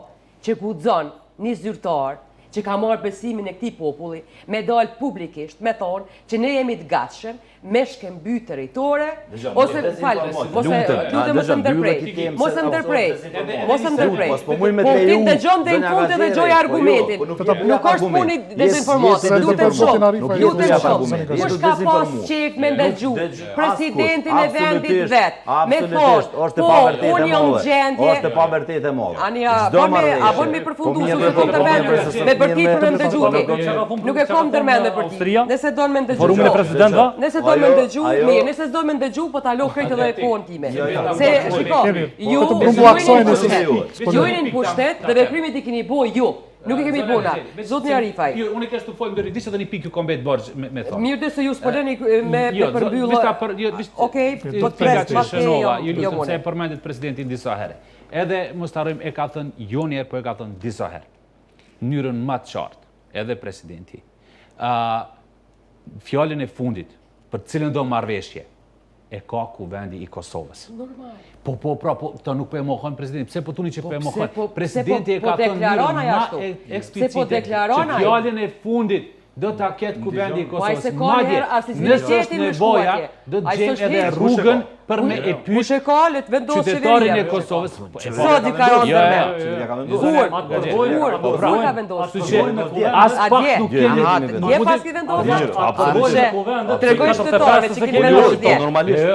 që guxon një zyrtar që ka marrë besimin e këtij populli, me dalë publikisht, me thonë që ne jemi të gatshëm me shkëmby territore, ose falë, lutem mos ndërprej. Po ti dëgjon deri në fund edhe gjoj argumentin. Nuk është puni dezinformatë, lutem shumë. Kush ka pas qejf me ndëgju presidentin e vendit vet, me thonë, po unë jam në gjendje. Është pa vërtetë e madhe. Ania, a bën me përfundu me bërtit për me ndëgjuti. Nuk e kam ndërmendje për ti. Nëse don me ndëgjuti. Forumin e presidentëve? Nëse s'do me ndëgju, mirë, nëse s'do me ndëgju, po ta lo krejt edhe kohën time. Se, shiko, ju jeni në pushtet dhe veprimet i keni bo ju. Nuk i kemi bona. Zotni Arifaj. Unë e kështu folë deri disë edhe një pikë ju kombet borx me thonë. Mirë dhe se ju s'përdeni me përmbyllë. Okej, po të presë pas ke ju lutem se e përmendet presidentin disa herë. Edhe mos ta harrojmë e ka thënë jo një herë, po e ka thënë disa herë. Në mënyrën më të qartë, edhe presidenti. Fjalën e fundit për cilën do marrëveshje e ka kuvendi i Kosovës. Normal. Po, ta nuk po e mohon presidenti. Pse po tuni që po e mohon? Presidenti e ka thënë më eksplicite që fjalën e fundit do ta ketë kuvendi i Kosovës. Madje, nëse është nevoja, do të gjejmë edhe rrugën për me e pyet qytetarin e Kosovës. Sot i ka as pak nuk keni. Je pas ki vendosur. Tregoj qytetarëve që keni vendosur dje. Normalisht.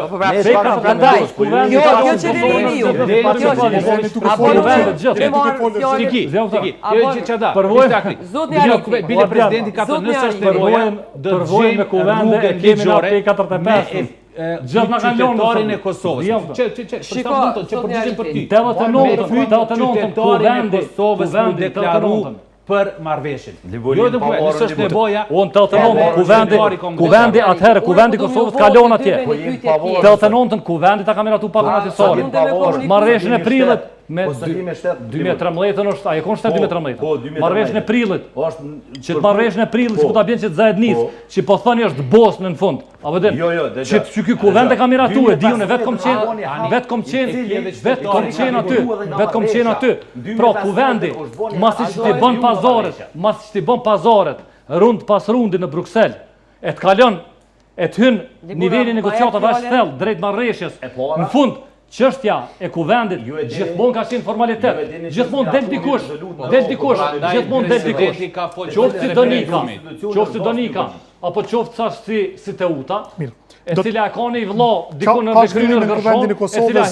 Kjo qeverini ju. Zotni Arifi. Bile presidenti ka thënë nëse është nevoja, do të gjejmë rrugë ligjore gjithë në qytetarin e Kosovës. Shiko, që përgjigjem për ty. 89 qytetarin e Kosovës u deklaru për marrëveshjen. Jo të thuaj, nëse është nevoja, unë 89 kuvendi atëherë, kuvendi i Kosovës kalon atje. 89 kuvendi ta ka meratu pak natisore. Marrëveshjen e prillit me 2013 është, ai kon 2013. Marrëveshjen e prillit. Që marrëveshjen e prillit që po ta bën që të zahet nis, që po thoni është Bosnë në fund. Apo den? Që ky kuvend e ka miratu e diun vetëm qenë aty. Pra kuvendi masi që ti bën pazaret, rund pas rundi në Bruksel, e të kalon e të hyn nivelin negociatave aq thellë drejt marrëveshjes. Në fund çështja e kuvendit gjithmonë ka qenë formalitet. Gjithmonë del dikush, gjithmonë del dikush. Qoftë Donika, apo qoftë si Teuta, e cila ka një vëlla diku në vekrimin e kuvendin e Kosovës.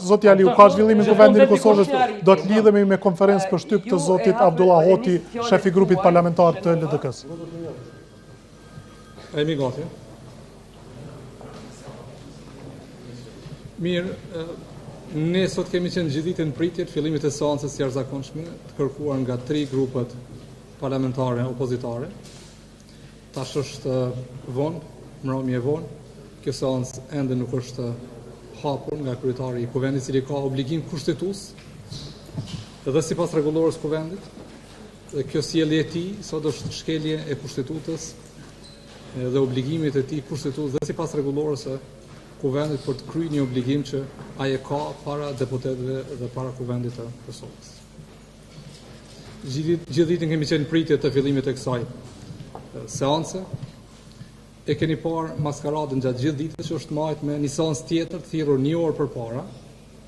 Zoti Aliu, ka zhvillimin e kuvendit e Kosovës, do të lidhemi me konferencë për shtyp të zotit Abdullah Hoti, shefi grupit parlamentar të LDK-s. A jemi gati? Mirë, ne sot kemi qenë gjithë ditën në pritje të fillimit të seancës së jashtëzakonshme, të kërkuar nga 3 grupet parlamentare opozitare. Tash është vonë, mbrëmje vonë. Kjo seancë ende nuk është hapur nga kryetari i kuvendit, i cili ka obligim kushtetues dhe sipas rregullorës kuvendit. Dhe kjo sjellje e tij sot është shkelje e kushtetutës dhe obligimit e tij kushtetues dhe sipas rregullorës së kuvendit për të kryer një obligim që ai e ka para deputetëve dhe para kuvendit të Kosovës. Gjithë ditën kemi qenë pritje të fillimit të kësaj seance. E keni parë maskaradën gjatë gjithë ditës që është marrë me një seancë tjetër të thirrur një orë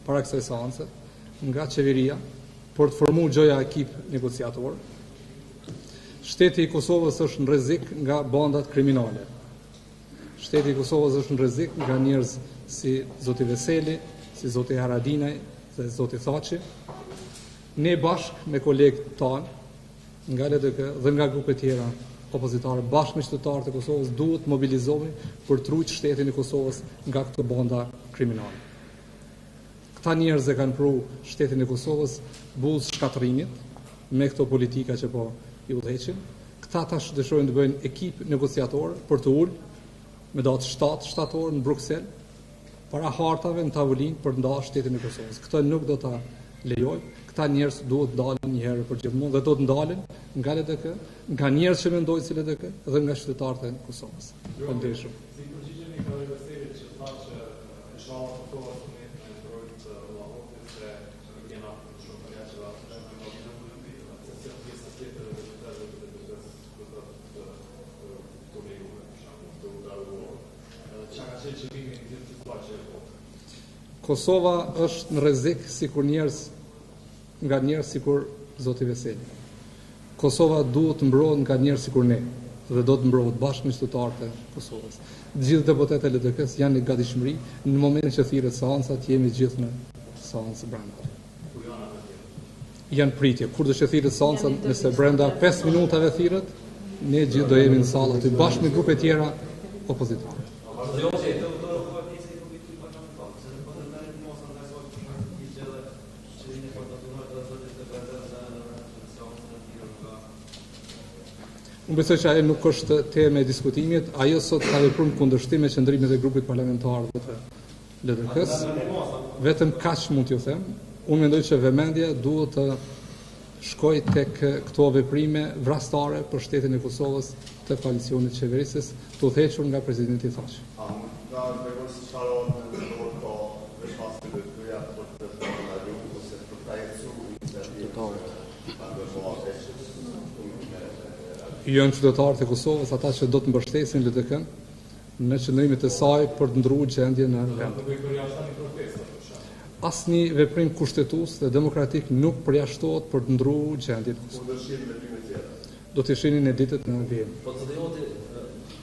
para kësaj seance nga qeveria për të formuar gjoja ekip negociator. Shteti i Kosovës është në rrezik nga bandat kriminale. Shteti i Kosovës është në rrezik nga njerëz si zoti Veseli, si zoti Haradinaj dhe zoti Thaçi. Ne bashkë me kolegët tanë nga LDK dhe nga grupe tjera opozitare, bashkë me qytetarët e Kosovës, duhet të mobilizohemi për të ruajtur shtetin e Kosovës nga këto banda kriminale. Këta njerëz e kanë pru shtetin e Kosovës buzë shkatërimit me këto politika që po i udhëheqin. Këta tash dëshirojnë të bëjnë ekip negociator për të ulë me datë 7 shtator në Bruksel para hartave në tavolinë për të ndarë shtetin e Kosovës. Këtë nuk do ta lejojmë. Këta njerëz duhet të dalin një herë për gjithmonë dhe do të ndalen nga LDK, nga njerëz që mendojnë si LDK dhe nga qytetarët e Kosovës. Faleminderit shumë. Si përgjigjen ka Veseli që tha që inshallah fotohet me projekt të Allahut se kena shumë për jashtë dhe se pjesa tjetër e Kosova është në rrezik sikur nga njerëz sikur zoti Veseli. Kosova duhet të mbrohet nga njerëz sikur ne dhe do të mbrohet bashkë me qytetarët e Kosovës. Të gjithë deputetët e LDK-s janë në gatishmëri, në momentin që thirret seancat jemi gjithë në seancë brenda. Janë pritje, kur do të thirret seanca, nëse brenda 5 minutave thirret, ne gjithë do jemi në sallë aty bashkë me grupe tjera opozitare. Unë besoj që ajo nuk është temë e diskutimit, ajo sot ka vepruar në kundërshtim me qëndrimet e grupit parlamentar të LDK-s. Vetëm kaq mund t'ju them. Unë mendoj që vëmendja duhet të shkoj tek këto veprime vrastare për shtetin e Kosovës të koalicionit qeverisës, të udhëhequr nga presidenti Thaçi. Janë qytetarët e Kosovës ata që do të mbështesin LDK-n në qëndrimet e saj për të ndruar gjendjen në vend. Asnjë veprim kushtetues dhe demokratik nuk përjashtohet për të ndruar gjendjen e Kosovës. Do të shihni në ditët në vijim. Po të dëjoti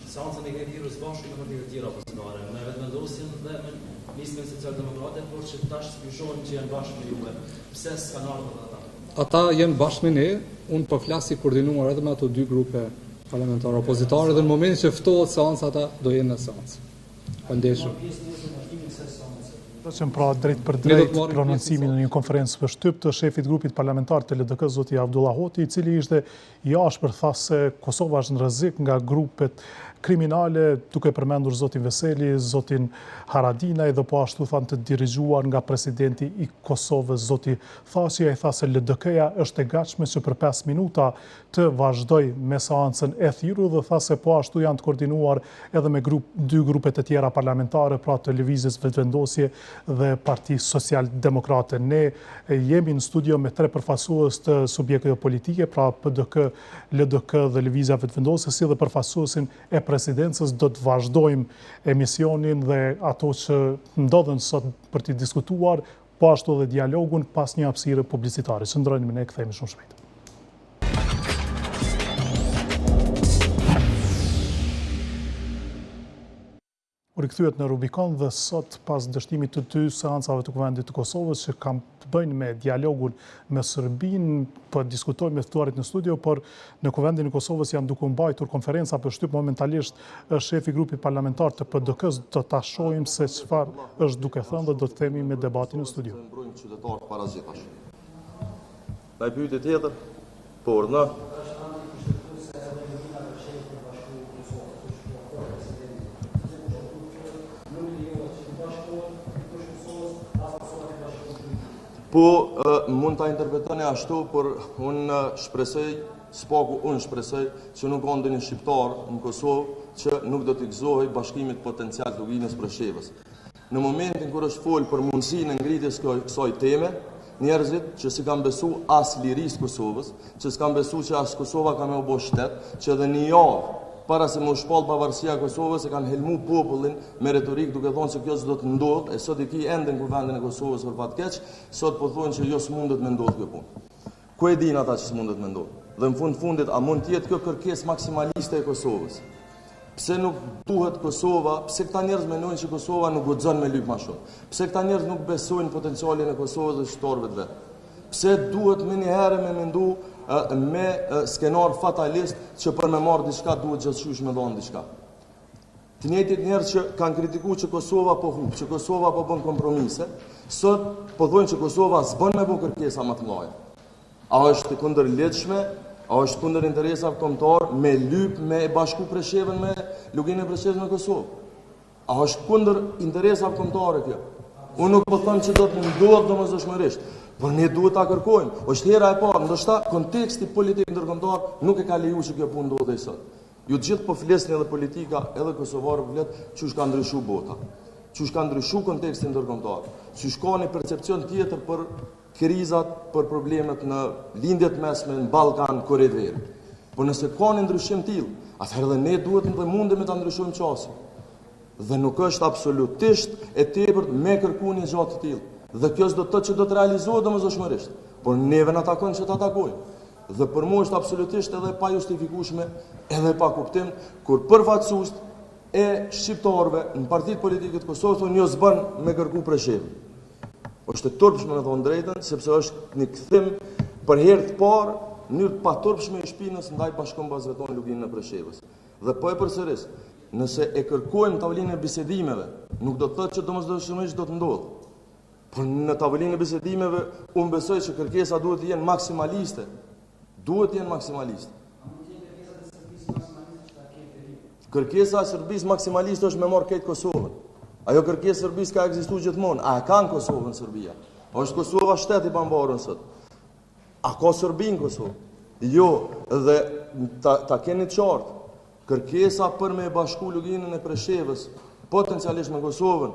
seancën e Gjergjirës bashkë me partitë të tjera opozitare, me vetëvendosin dhe me Nismën Socialdemokrate, por që tash shpjegojnë që janë bashkë me juve. Pse s'kan ardhur ata? Ata janë bashkë me ne, unë po flas i koordinuar edhe me ato dy grupe parlamentare opozitare dhe në momentin që ftohet seanca ata do jenë në seancë. Faleminderit. Që pra drejt për drejt prononcimin në një konferencë për shtyp të shefit grupit parlamentar të LDK, zoti Abdullah Hoti, i cili ishte i ashpër, tha se Kosova është në rrezik nga grupet kriminale, duke përmendur zotin Veseli, zotin Haradinaj dhe po ashtu thanë të dirigjuar nga presidenti i Kosovës, zoti Thaçi. Ai tha se LDK-ja është e gatshme që për 5 minuta të vazhdoj me seancën e thirrur dhe tha se po ashtu janë të koordinuar edhe me dy grupet e tjera parlamentare, pra të Lëvizjes Vetëvendosje dhe Parti Social-Demokrate. Ne jemi në studio me 3 përfaqësues të subjekteve politike, pra PDK, LDK dhe Lëvizja Vetëvendosje, si dhe përfaqësuesin e presidencës. Do të vazhdojmë emisionin dhe ato që ndodhen sot për të diskutuar, po ashtu dhe dialogun pas një hapësire publicitare. Qëndroni me ne, kthehemi shumë shpejt. Rikëthyet në Rubikon dhe sot pas dështimit të 2 seancave të Kuvendit të Kosovës që kam të bëjnë me dialogun me Serbinë, për diskutojmë me ftuarit në studio, por në Kuvendin e Kosovës janë duke mbajtur konferenca për shtyp momentalisht shefi grupit parlamentar të PDK-s. Do ta shohim se çfarë është duke thënë dhe do të themi me debatin në studio. Qytetarët parazitash. Ndaj pyetje tjetër, por në po mund ta interpretoni ashtu, por unë shpresoj, spaku unë shpresoj që nuk ka ndonjë shqiptar në Kosovë që nuk do të gëzohej bashkimit potencial të Luginës Preshevës. Në momentin kur është folë për mundësinë e ngritjes kësaj teme, njerëzit që si kanë besu as lirisë Kosovës, që s'kan besu që as Kosova ka me u bo shtet, që edhe një javë para se më shpall pavarësia e Kosovës, e kanë helmu popullin me retorikë duke thonë se kjo s'do të ndodhë, e sot i ki ende në Kuvendin e Kosovës për fatkeq, sot po thonë që jo s'mundet me ndodhë kjo punë. Ku e din ata që s'mundet me ndodhë? Dhe në fundit, a mund tjetë kjo kërkesë maksimaliste e Kosovës? Pse nuk duhet Kosova, pse këta njerëz mendojnë që Kosova nuk guxon me lyp më shumë? Pse këta njerëz nuk besojnë potencialin e Kosovës dhe shqiptarëve të vet? Pse duhet më një herë me mendu me skenar fatalist që për me marrë diçka duhet gjithçysh me dhënë diçka? Të njëjtit njerëz që kanë kritikuar që Kosova po hub, që Kosova po bën kompromise, sot po thonë që Kosova s'bën me bën kërkesa më të mëdha. A është kundërligjshme? A është kundër interesave kombëtare me lyp me bashku Preshevën me Luginën e Preshevës në Kosovë? A është kundër interesave kombëtare kjo? Unë nuk po them që do të ndodhë domosdoshmërisht, por ne duhet ta kërkojmë. Është hera e parë, ndoshta konteksti politik ndërkombëtar nuk e ka lejuar që kjo punë ndodhej sot. Ju të gjithë po flisni edhe politika, edhe kosovarë po flet çu ka ndryshuar bota. Çu ka ndryshuar konteksti ndërkombëtar. Çu ka një percepcion tjetër për krizat, për problemet në lindjet mesme në Ballkan, Kore të Veriut. Po nëse ka një ndryshim tillë, atëherë edhe ne duhet të mundemi ta ndryshojmë çastin. Dhe nuk është absolutisht e tepërt me kërkuar një gjë të tillë. Dhe kjo s'do të thotë që do të realizohet domosdoshmërisht, por neve na takon që ta takojmë. Dhe për mua është absolutisht edhe pa justifikueshme, edhe pa kuptim kur përfaqësues e shqiptarëve në partitë politike të Kosovës thonë jo s'bën me kërku Preshevën. Është e turpshme me thonë drejtën, sepse është një kthim për herë të parë në mënyrë të paturpshme e shpinës ndaj bashkombësve tonë Luginën e Preshevës. Dhe po e përsëris, nëse e kërkojmë tavolinë e bisedimeve, nuk do të thotë që domosdoshmërisht do të ndodhë. Por në tavolinë e bisedimeve, unë besoj që kërkesa duhet të jenë maksimaliste. Duhet të jenë maksimaliste. Kërkesa e Serbisë maksimaliste është me marrë këtë Kosovën. Ajo kërkesë e Serbisë ka ekzistuar gjithmonë. A e kanë Kosovën Serbia? Është Kosova shteti i pambarur sot? A ka Serbi në Kosovë? Jo, dhe ta keni të qartë. Kërkesa për me bashku luginën e Preshevës, potencialisht me Kosovën,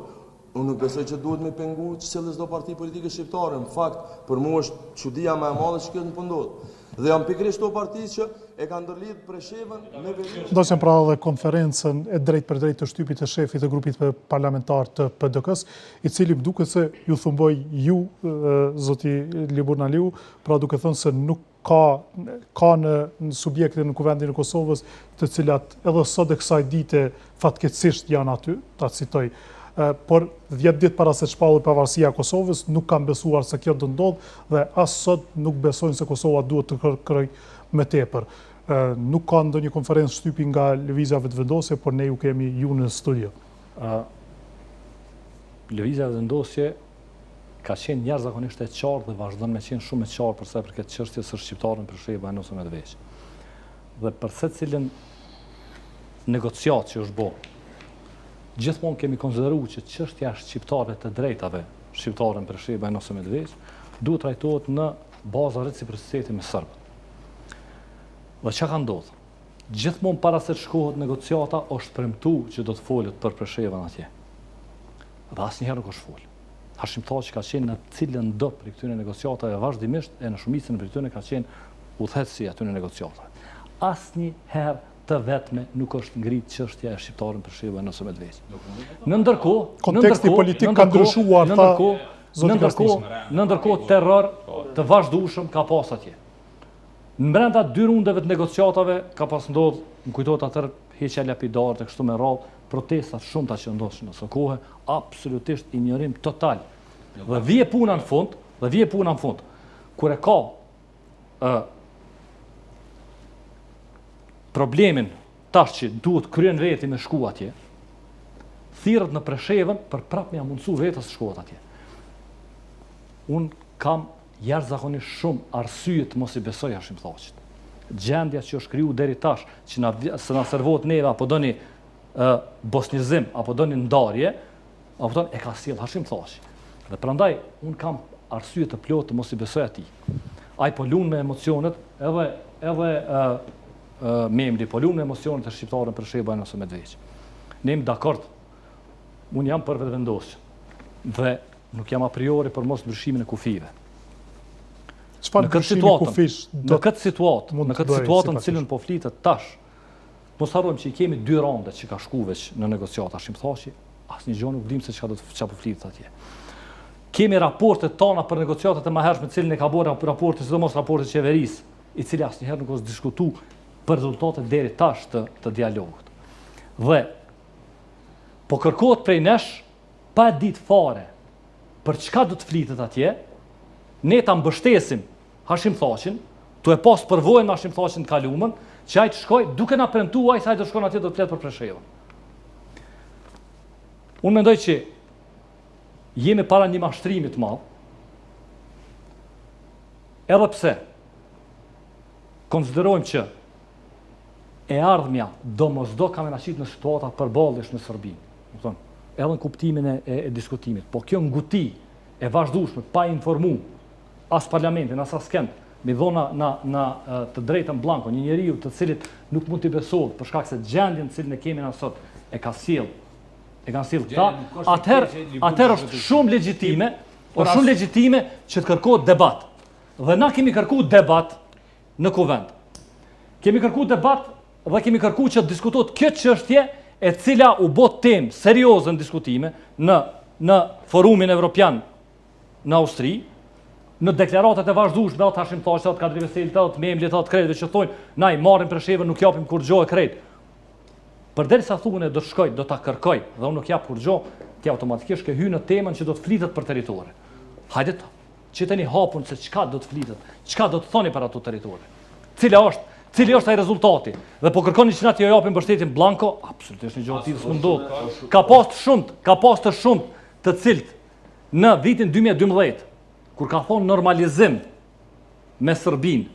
unë nuk besoj që duhet me pengu çdo parti politike shqiptare. Në fakt, për mua është çudia më e madhe që kjo po ndodh. Dhe janë pikërisht to parti që e kanë ndërlidh Preshevën me verish. Ndosem pra edhe konferencën e drejt për drejt të shtypit të shefit të grupit parlamentar të PDK-s, i cili më duket se ju thumboj ju, zoti Libur Naliu, pra duke thënë se nuk ka në subjekte në kuvendin e Kosovës të cilat edhe sot e kësaj dite fatkeqësisht janë aty, ta citoj. Por 10 ditë para se të shpallë pavarësia e Kosovës, nuk kanë besuar se kjo do ndodh dhe as sot nuk besojnë se Kosova duhet të kërkojë më tepër. Nuk ka ndonjë konferencë shtypi nga lëvizjave të vendosje, por ne ju kemi ju në studio. Lëvizja e vendosje ka qenë jashtëzakonisht e qartë dhe vazhdon me qenë shumë e qartë për sa i përket çështjes së shqiptarëve për shembull ose me të veç. Dhe për secilën negociat që është bërë, gjithmonë kemi konsideruar që çështja e shqiptarëve të drejtave, shqiptarën për shembull ose me të veç, duhet trajtohet në baza reciprociteti me serbët. Dhe çka ka ndodhur? Gjithmonë para se të shkohet negociata është premtuar që do të folet për Preshevën atje. Dhe asnjëherë nuk është folur. Hashim Thaçi ka qenë në cilën do për këtyre negociatave vazhdimisht e në shumicën për këtyre ka qenë udhëheqësi aty në negociata. Asnjëherë të vetme nuk është ngrit çështja e shqiptarën për Preshevën ose Medveç. Në ndërkohë, konteksti politik ka ndryshuar në ndërkohë terror të vazhdueshëm ka pas atje. Në brenda 2 rundeve të negociatave ka pas ndodhur, më kujtohet atëherë heqja lapidare të kështu me radhë, protestat shumëta që ndodhin në ato kohë, absolutisht ignorim total. Dhe vije puna në fund, kur e ka problemin tash që duhet kryen veti me shku atje, thirrët në Preshevën për prapë me mundsu vetës të shkohet atje. Unë kam jashtëzakonisht shumë arsye të mos i besoj Hashim Thaçit. Gjendja që është kriju deri tash, që na servohet neve apo doni bosnizim, apo doni ndarje, apo doni e ka sjell Hashim Thaçi. Dhe prandaj unë kam arsye të plotë të mos i besoj atij. Ai po lun me emocionet, edhe Memli po lun me emocionet e shqiptarën për Preshevën ose Medveç. Ne jemi dakord. Unë jam për vetëvendosje. Dhe nuk jam a priori për mos ndryshimin e kufive. Në këtë situatën në cilën po flitet tash, mos harrojmë që i kemi 2 ronde që ka shku veç në negociata Hashim Thaçi, asnjë gjë nuk dim se çka po flitet atje. Kemi raportet tona për negociatat e mëhershme, të cilën e ka bërë raporti, sidomos raporti i qeverisë, i cili asnjëherë nuk është diskutuar për rezultatet deri tash të dialogut. Dhe po kërkohet prej nesh pa ditë fare për çka do të flitet atje, ne ta mbështesim Hashim Thaçin, tu e pas përvojën me Hashim Thaçin të kalumën, që ai të shkoj duke na premtuar se ai do shkon atje do të flet për Preshevën. Unë mendoj që jemi para një mashtrimi të madh, edhe pse konsiderojmë që e ardhmja domosdo ka menaqit në situata përballësh me Serbinë, edhe në kuptimin e diskutimit, po kjo nguti e vazhdueshme pa informu as parlamentin, as askënd, me dhona në të drejtën blanko, një njeriu të cilit nuk mund t'i besohet për shkak se gjendjen të cilën e kemi na sot e ka sjell këta, atëherë është shumë legjitime që të kërkohet debat. Dhe na kemi kërkuar debat në kuvend. Kemi kërkuar debat dhe kemi kërkuar që të diskutohet kjo çështje e cila u bë temë serioze në diskutime në forumin evropian në Austri, në deklaratat e vazhdueshme të Hashim Thaçit, të Kadri Veselit, të Memlit, të kretëve që thonë, na i marrim Preshevën, nuk japim kur gjë e kret. Përderisa thunë do të shkoj, do ta kërkoj, dhe unë nuk jap kur gjë, ti automatikisht ke hyrë në temën që do të flitet për territori. Hajde qiteni hapun se çka do të flitet, çka do të thoni për ato territori. Cila është Cili është ai rezultati? Dhe po kërkoni që na t'ju japim mbështetjen blanko, absolutisht një gjë e tillë s'mund ndodh. Ka pas të shumt të cilët në vitin 2012, kur ka thonë normalizim me Serbinë,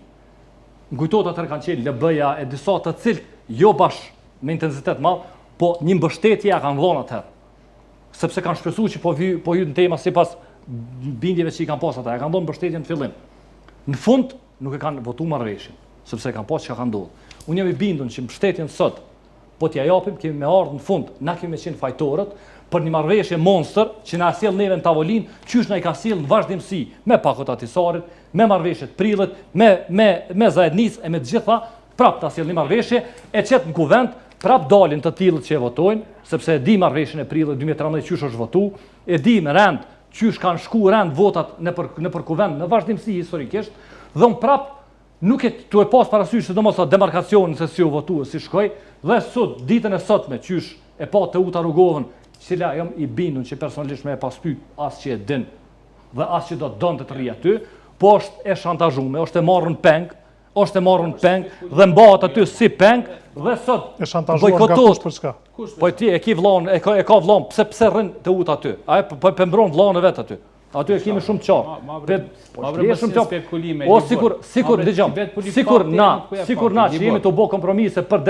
kujtohet atëherë kanë qenë LB-ja e disa të cilët jo bashkë me intensitet madh, po një mbështetje ja kanë dhënë atëherë. Sepse kanë shpresuar që po hyn në tema sipas bindjeve që i kanë pasur ata, e kanë dhënë mbështetjen në fillim. Në fund nuk e kanë votuar marrëveshjen, sepse kanë pasur çka ka ndodhur. Unë jam i bindur që mbështetjen sot po t'ja japim, kemi me ardhur në fund, na kemi qenë fajtorët për një marrëveshje monster që na sjell neve në tavolinë, qysh na i ka sjell në vazhdimsi me pakot atisarit, me marrëveshjet prillit, me zajednis e me të gjitha, prap ta sjell një marrëveshje e çet në kuvend, prap dalin të tillët që e votojnë, sepse e di marrëveshjen e prillit 2013 qysh është votu, e di me rend qysh kanë shku rend votat nëpër kuvend në vazhdimsi historikisht, dhe unë prap nuk e tu e pas parasysh sidomos sa demarkacionin se si u votu, si shkoi, dhe sot ditën e sotme qysh e pa të uta rrugovën, cila jam i bindur që personalisht me e pas pyet as që e din dhe as që do të donte të rri aty, po është e shantazhuar, është e marrën peng, dhe mbahet aty si peng dhe sot e shantazhuar nga kush për çka? Po ti e ke vllon, e ka vllon, pse rrin të ut aty? Ai po e mbron vllon e vet aty. Aty e kemi shumë qartë. Shumë qartë. O sikur dëgjom, sikur na që jemi të bë kompromise për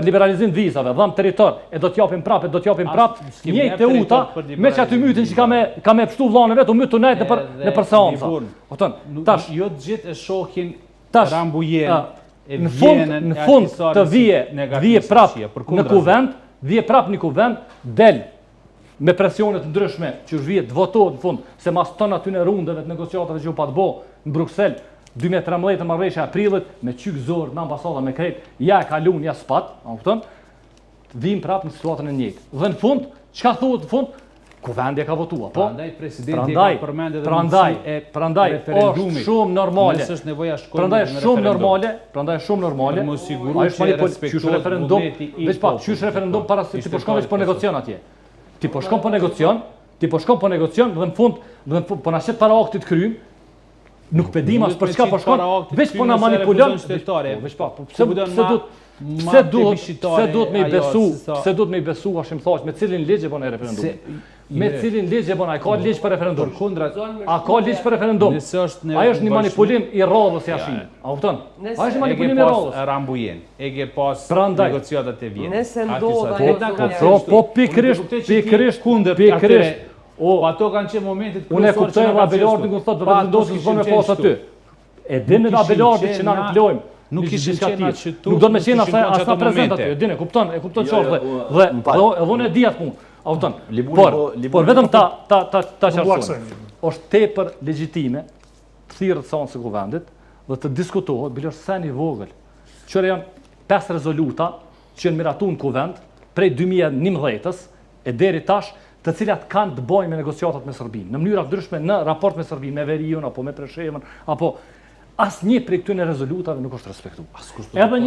liberalizim vizave, dham territor, e do t'japim prap, njëjtë të uta, me që aty mytin që ka me pështu vllane vet, u myt tunet nëpër seanca. Tash jo të gjithë e shohin Rambujen, në fund të vije prap në kuvend, del me presionet ndryshme që vjet të votohet në fund, se mas ton aty në rundeve të negociatave që u pa të bo në Bruksel, 2013 marrëveshja e prillit, me qyk zor në ambasada me krejt, ja e kalun, ja spat, vim prap në situatën e njëjtë. Dhe në fund, çka thuhet në fund? Kuvendi e ka votua, po? Prandaj presidenti ka përmendur edhe mundësi e referendumit. Është shumë normale. Nëse është nevoja shkojmë në prandaj shumë normale. Më siguro që respektohet vullneti i popullit. Qysh referendum para se ti po shkon veç po negocion atje. Ti po shkon po negocion dhe në fund po na shet para aktit krym. Nuk pe dim as për çka po shkon, veç po na manipulon. Veç pa, pse duhet me i besu, ashim thash, me cilin ligj e bën ai referendum? Me cilin ligj e bën ai? Ka ligj për referendum? A ka ligj për referendum? Ai është një manipulim i radhës jashin. A kupton? Ai është një manipulim i radhës. Rambujen, e ke pas negociatat e vjetra. Nëse ndodha po pikërisht kundër. Po ato kanë qenë momentet kryesore. Unë e kuptoj edhe Abelardin kur thotë do vendosë të bënë pas aty. E dinë edhe Abelardin që na nuk lojmë. Nuk ishin qenë aty. Nuk do të më qenë asa prezant aty. E dinë, e kupton çfarë dhe edhe unë e di atë punë. A kupton? Por vetëm ta qartësoj. Është tepër legjitime të thirrët seancë e kuvendit dhe të diskutohet bile është sen i vogël. Qëra janë 5 rezoluta që janë miratuar në kuvend prej 2011-s e deri tash, të cilat kanë të bëjnë me negociatat me Serbinë, në mënyra ndryshme në raport me Serbinë, me Veriun apo me Preshevën, apo asnjë prej këtyre rezolutave nuk është respektuar. Edhe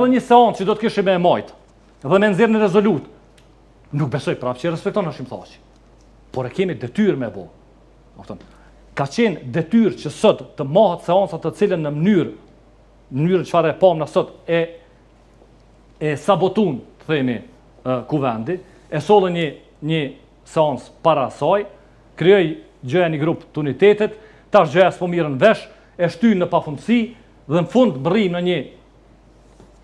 një seancë që do të kishte më e majt dhe me nxjerrë në rezolut, nuk besoj prapë që respekton ashim thash. Por e kemi detyrë me bë. Kupton? Ka qenë detyrë që sot të mahet seanca të cilën në mënyrën çfarë e pam na sot e sabotun, themi, kuvendi, e sollën një seancë para saj, krijoi gjëja një grup të unitetit, tash gjëja s'po mirën vesh, e shtyn në pafundësi dhe në fund rrim në një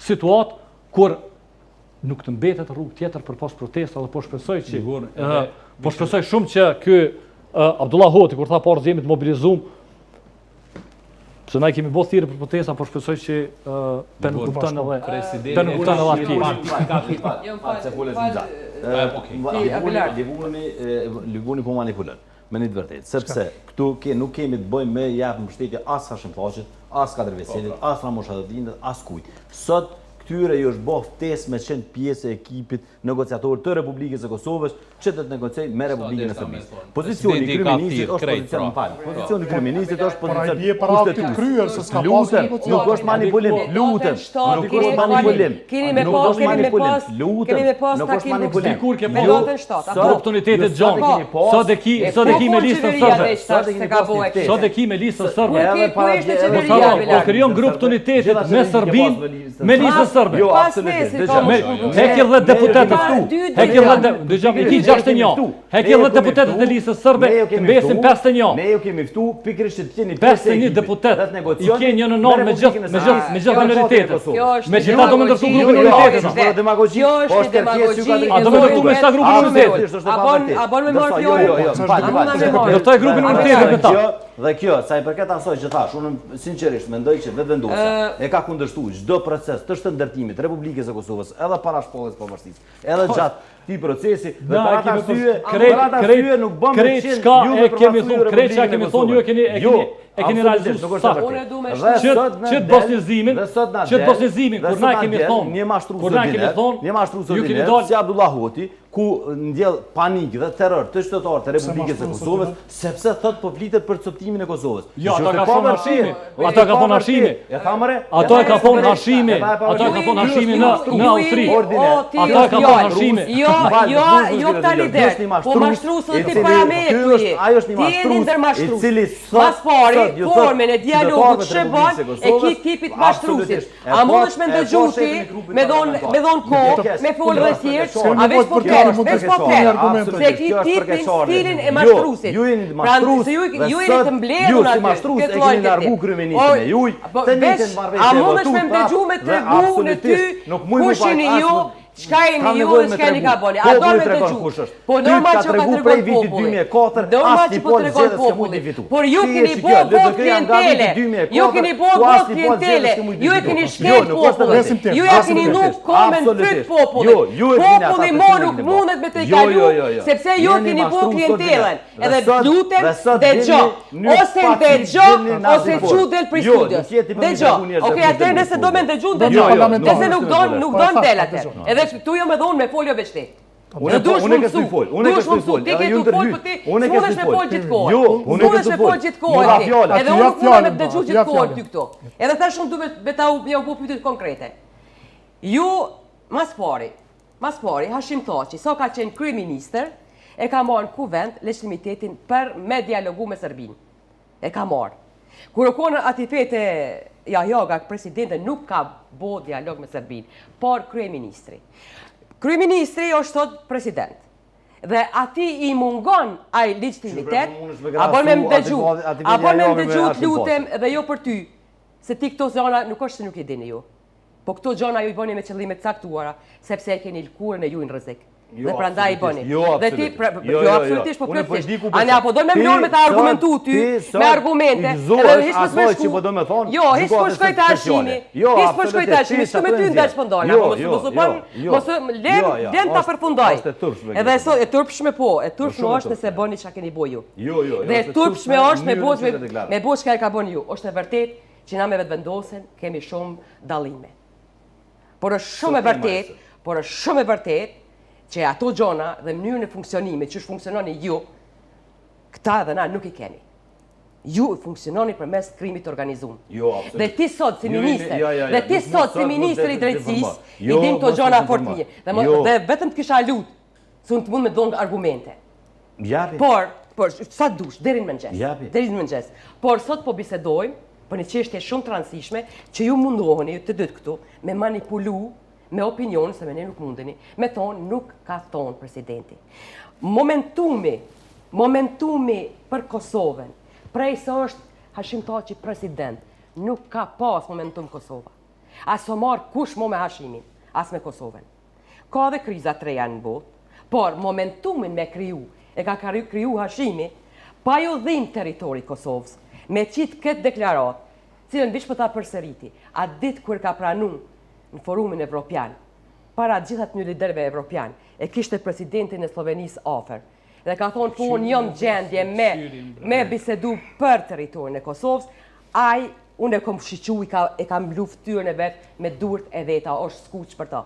situatë kur nuk të mbetet rrugë tjetër për pas protesta dhe po shpresoj shumë që ky Abdullah Hoti kur tha parë jemi të mobilizuar, pse na kemi bërë thirrje për protesta, po shpresoj që pen kupton Liguni po manipulon, me një të vërtetë, sepse këtu nuk kemi të bëjmë me jap mbështetje as Hashim Thaqit, as Kadri Veselit, as Ramosh Haradinit, as kujt. Sot këtyre ju është bërë ftesë me qenë pjesë e ekipit negociator të Republikës së Kosovës që të negociojnë me Republikën e Serbisë. Pozicioni i kryeministit është pozicion Pozicioni i kryeministit është pozicion kushtetues. Lutem, nuk është manipulim. Lutem, nuk është manipulim. Nuk është manipulim. Lutem, nuk është manipulim. Dikur ke pasur oportunitetet John. Sot e ki me listën sërbe. Sot e ki me listën sërbe. Po krijon grup tonitetit me Serbinë me listën sërbe. Jo, absolutisht. Hekë 10 deputetë këtu. Hekë 10 dëgjoj i ki 61. Hekë 10 deputetë të listës sërbe, mbesin 51. Ne ju kemi ftu pikërisht të qeni 51 deputet. I kanë një nënor me gjithë minoritetet. Megjithatë do më ndërtu grupin minoritetit. Është demagogji. Është demagogji. A do më ndërtu me sta grupin minoritetit? A bën me marr fjalë? Ndërtoj grupin minoritetit me ta. Dhe kjo, sa i përket asoj që thash, unë sinqerisht mendoj që vetëvendosja e ka kundërshtuar çdo proces të shndërtimit të Republikës së Kosovës, edhe para shpalljes pavarësisë, edhe gjatë këtij procesi, dhe për atë arsye nuk bëm me qenë ju e kemi thonë, krejtja kemi thonë ju e keni realizuar sa. Çet bosnizimin, kur na kemi thonë, një mashtrues dinet, si Abdullah Hoti, ku ndjell panik dhe terror të qytetarëve të Republikës së Kosovës, sepse thot po flitet për coptimin e Kosovës. Jo, ato ka thonë Hashimi. Ato ka thonë Hashimi. E thamore? Ato e ka thonë Hashimi. Ato e ka thonë Hashimi në Austri. Ato e ka thonë Hashimi. Jo këta lider. Po mashtruesët ti para me këtu je. Ajo është një mashtrues i cili pas pari formën e dialogut shëbon e tipit mashtruesit. A mundesh me ndëgjuti me dhon kohë, me folë dhe thjesht, a veç po se ki tipin stilin e mashtruesit. Ju jeni mashtrues. Ju jeni të mbledhur aty. Mashtrues e keni largu kryeministin e juj. Të njëjtën marrëveshje. A mundesh me ndëgju me tregu në ty kush jeni ju? Çka jeni ju dhe çka jeni ka bëni? A do me dëgju? Po normal që ka treguar populli. Normal që po tregon populli. Por ju keni bërë klientele. Ju keni bërë klientele. Ju e keni shkel popullin. Ju e keni nuk komen fyt popullin. Populli mo nuk mundet me të kalu, sepse ju keni bërë klientelen. Edhe lutem dëgjoj. Ose dëgjoj ose çu del për studios. Dëgjoj. Okej, atë nëse do më dëgjoj, dëgjoj. Nëse nuk don del atë. Edhe tu jo me dhonë me foljo veç ti. Unë e kësë të folë, unë e kësë të folë, edhe ju ndërhy, unë e kësë të folë. Jo, unë e kësë të folë, nuk ka fjallë, edhe unë nuk me të dëgju gjithë kohë ty këto. Edhe ta shumë duve beta u po pytit konkrete. Ju, mas pari, Hashim Thaçi, sa ka qenë kryeministër, e ka marrë në kuvend legitimitetin për me dialogu me Serbinë. E ka marrë. Kur u konë ati fete Jaga, presidente, nuk ka bo dialog me Serbinë, por kryeministri. Kryeministri është thot president. Dhe ati i mungon ai legitimitet, a bën me më dëgju të lutem dhe jo për ty, se ti këto zona nuk është se nuk i dini ju. Po këto gjona ju i bëni me qëllimet caktuara, sepse e keni lkurën e ju në rrezik. Dhe prandaj i bëni. Dhe ti, jo absolutisht, po plotësisht. Ane apo do me mlon me ta argumentu ty, me argumente, edhe hiç mos më shku. Jo, hiç po shkoj të Hashimi. Hiç po shkoj të Hashimi, s'u me ty ndaç po ndona. Mos lem ta përfundoj. Edhe sot e turpshme po, e turpshme është nëse bëni çka keni bëju ju. Dhe e turpshme është me bosh çka e ka bënë ju. Është e vërtet që na me vetvendosen kemi shumë dallime. Por është shumë e vërtet që ato gjona dhe mënyrën e funksionimit që funksiononi ju, këta edhe na nuk i keni. Ju funksiononi përmes krimit organizuar. Dhe ti sot si ministër, i drejtësisë, i din këto gjona fort mirë. Dhe vetëm të kisha lut, se unë të mund me dhonë argumente. Por sa dush, deri në mëngjes. Por sot po bisedojmë për një çështje shumë të rëndësishme që ju mundoheni të dytë këtu me manipulu me opinion, se me ne nuk mundeni, me thonë nuk ka thonë presidenti. Momentumi për Kosovën, prej se është Hashim Thaçi president, nuk ka pas momentum Kosova. As o marë kush mo me Hashimin, as me Kosovën. Ka dhe kriza të reja në botë, por momentumin me kriju, e ka kriju Hashimi, pa ju dhim teritori Kosovës, me qitë këtë deklarat, cilën vish për ta përsëriti, a ditë kër ka pranu në forumin evropian, para gjithat një liderve evropian, e kishte presidentin e Slovenisë afer. Dhe ka thonë, po unë jam gjendje me bisedu për teritorin e Kosovës, aj unë e kom shiqu, e kam blu ftyrën e vetë me durët e veta, është skuq për ta.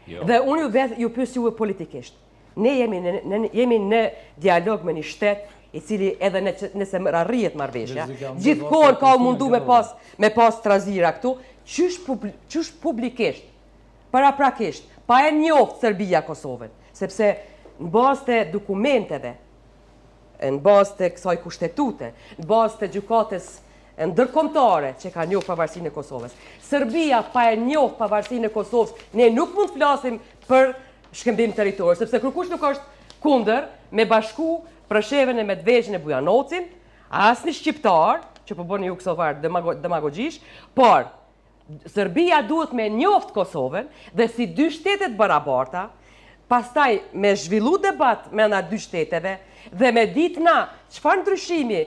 Dhe unë ju pyes juve politikisht. Ne jemi në dialog me një shtet i cili edhe nëse rarrihet marrëveshja, gjithkohën ka mundu me pas trazira këtu, qysh publikisht, paraprakisht, pa e njoft Serbia Kosovën, sepse në bazë të dokumenteve, në bazë të kësaj kushtetute, në bazë të gjykatës ndërkombëtare që ka njohur pavarësinë e Kosovës. Serbia pa e njohur pavarësinë e Kosovës, ne nuk mund të flasim për shkëmbim territori, sepse kërkush nuk është kundër me bashku Preshevën e Medvegjën e Bujanocin, asnjë shqiptar, që po bëni ju kësovar demagogjish, por Serbia duhet me njoft Kosovën dhe si dy shtetet barabarta, pastaj me zhvillu debat me nga dy shteteve dhe me ditë na çfarë ndryshimi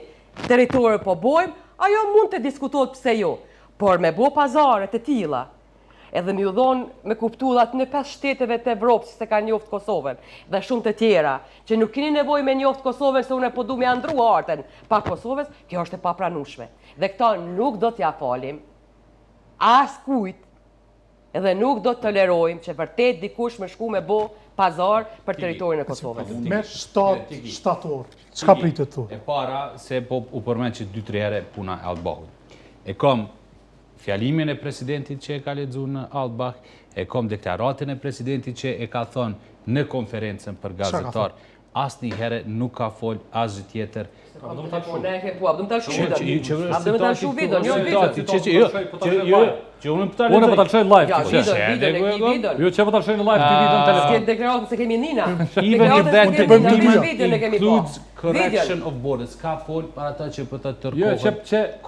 territori po bojmë, ajo mund të diskutohet pse jo, por me bo pazare të tilla, edhe mi u dhonë me kuptullat në 5 shteteve të Evropës se ka njoft Kosovën, dhe shumë të tjera, që nuk keni nevoj me njoft Kosovën se unë e po du me andru artën pa Kosovës, kjo është e papranueshme. Dhe këta nuk do t'ja falim, as kujt, edhe nuk do të tolerojmë që vërtet dikush më shku me bo pazar për teritorin e Kosovës. Me shtator, çka pritet tu? E para, se po u përmend që 2-3 herë puna e Albahut. E kom fjalimin e presidentit që e ka lexuar në Albah, e kom deklaratën e presidentit që e ka thonë në konferencën për gazetar. Asnjëherë nuk ka fol asgjë tjetër. Që unë pëta Unë pëta lëshoj live. Jo që pëta lëshoj në live të video në telefon. S'ke deklarata se kemi nina. Even if that includes correction of borders. Ka fol para ta që pëta tërkohet. Jo,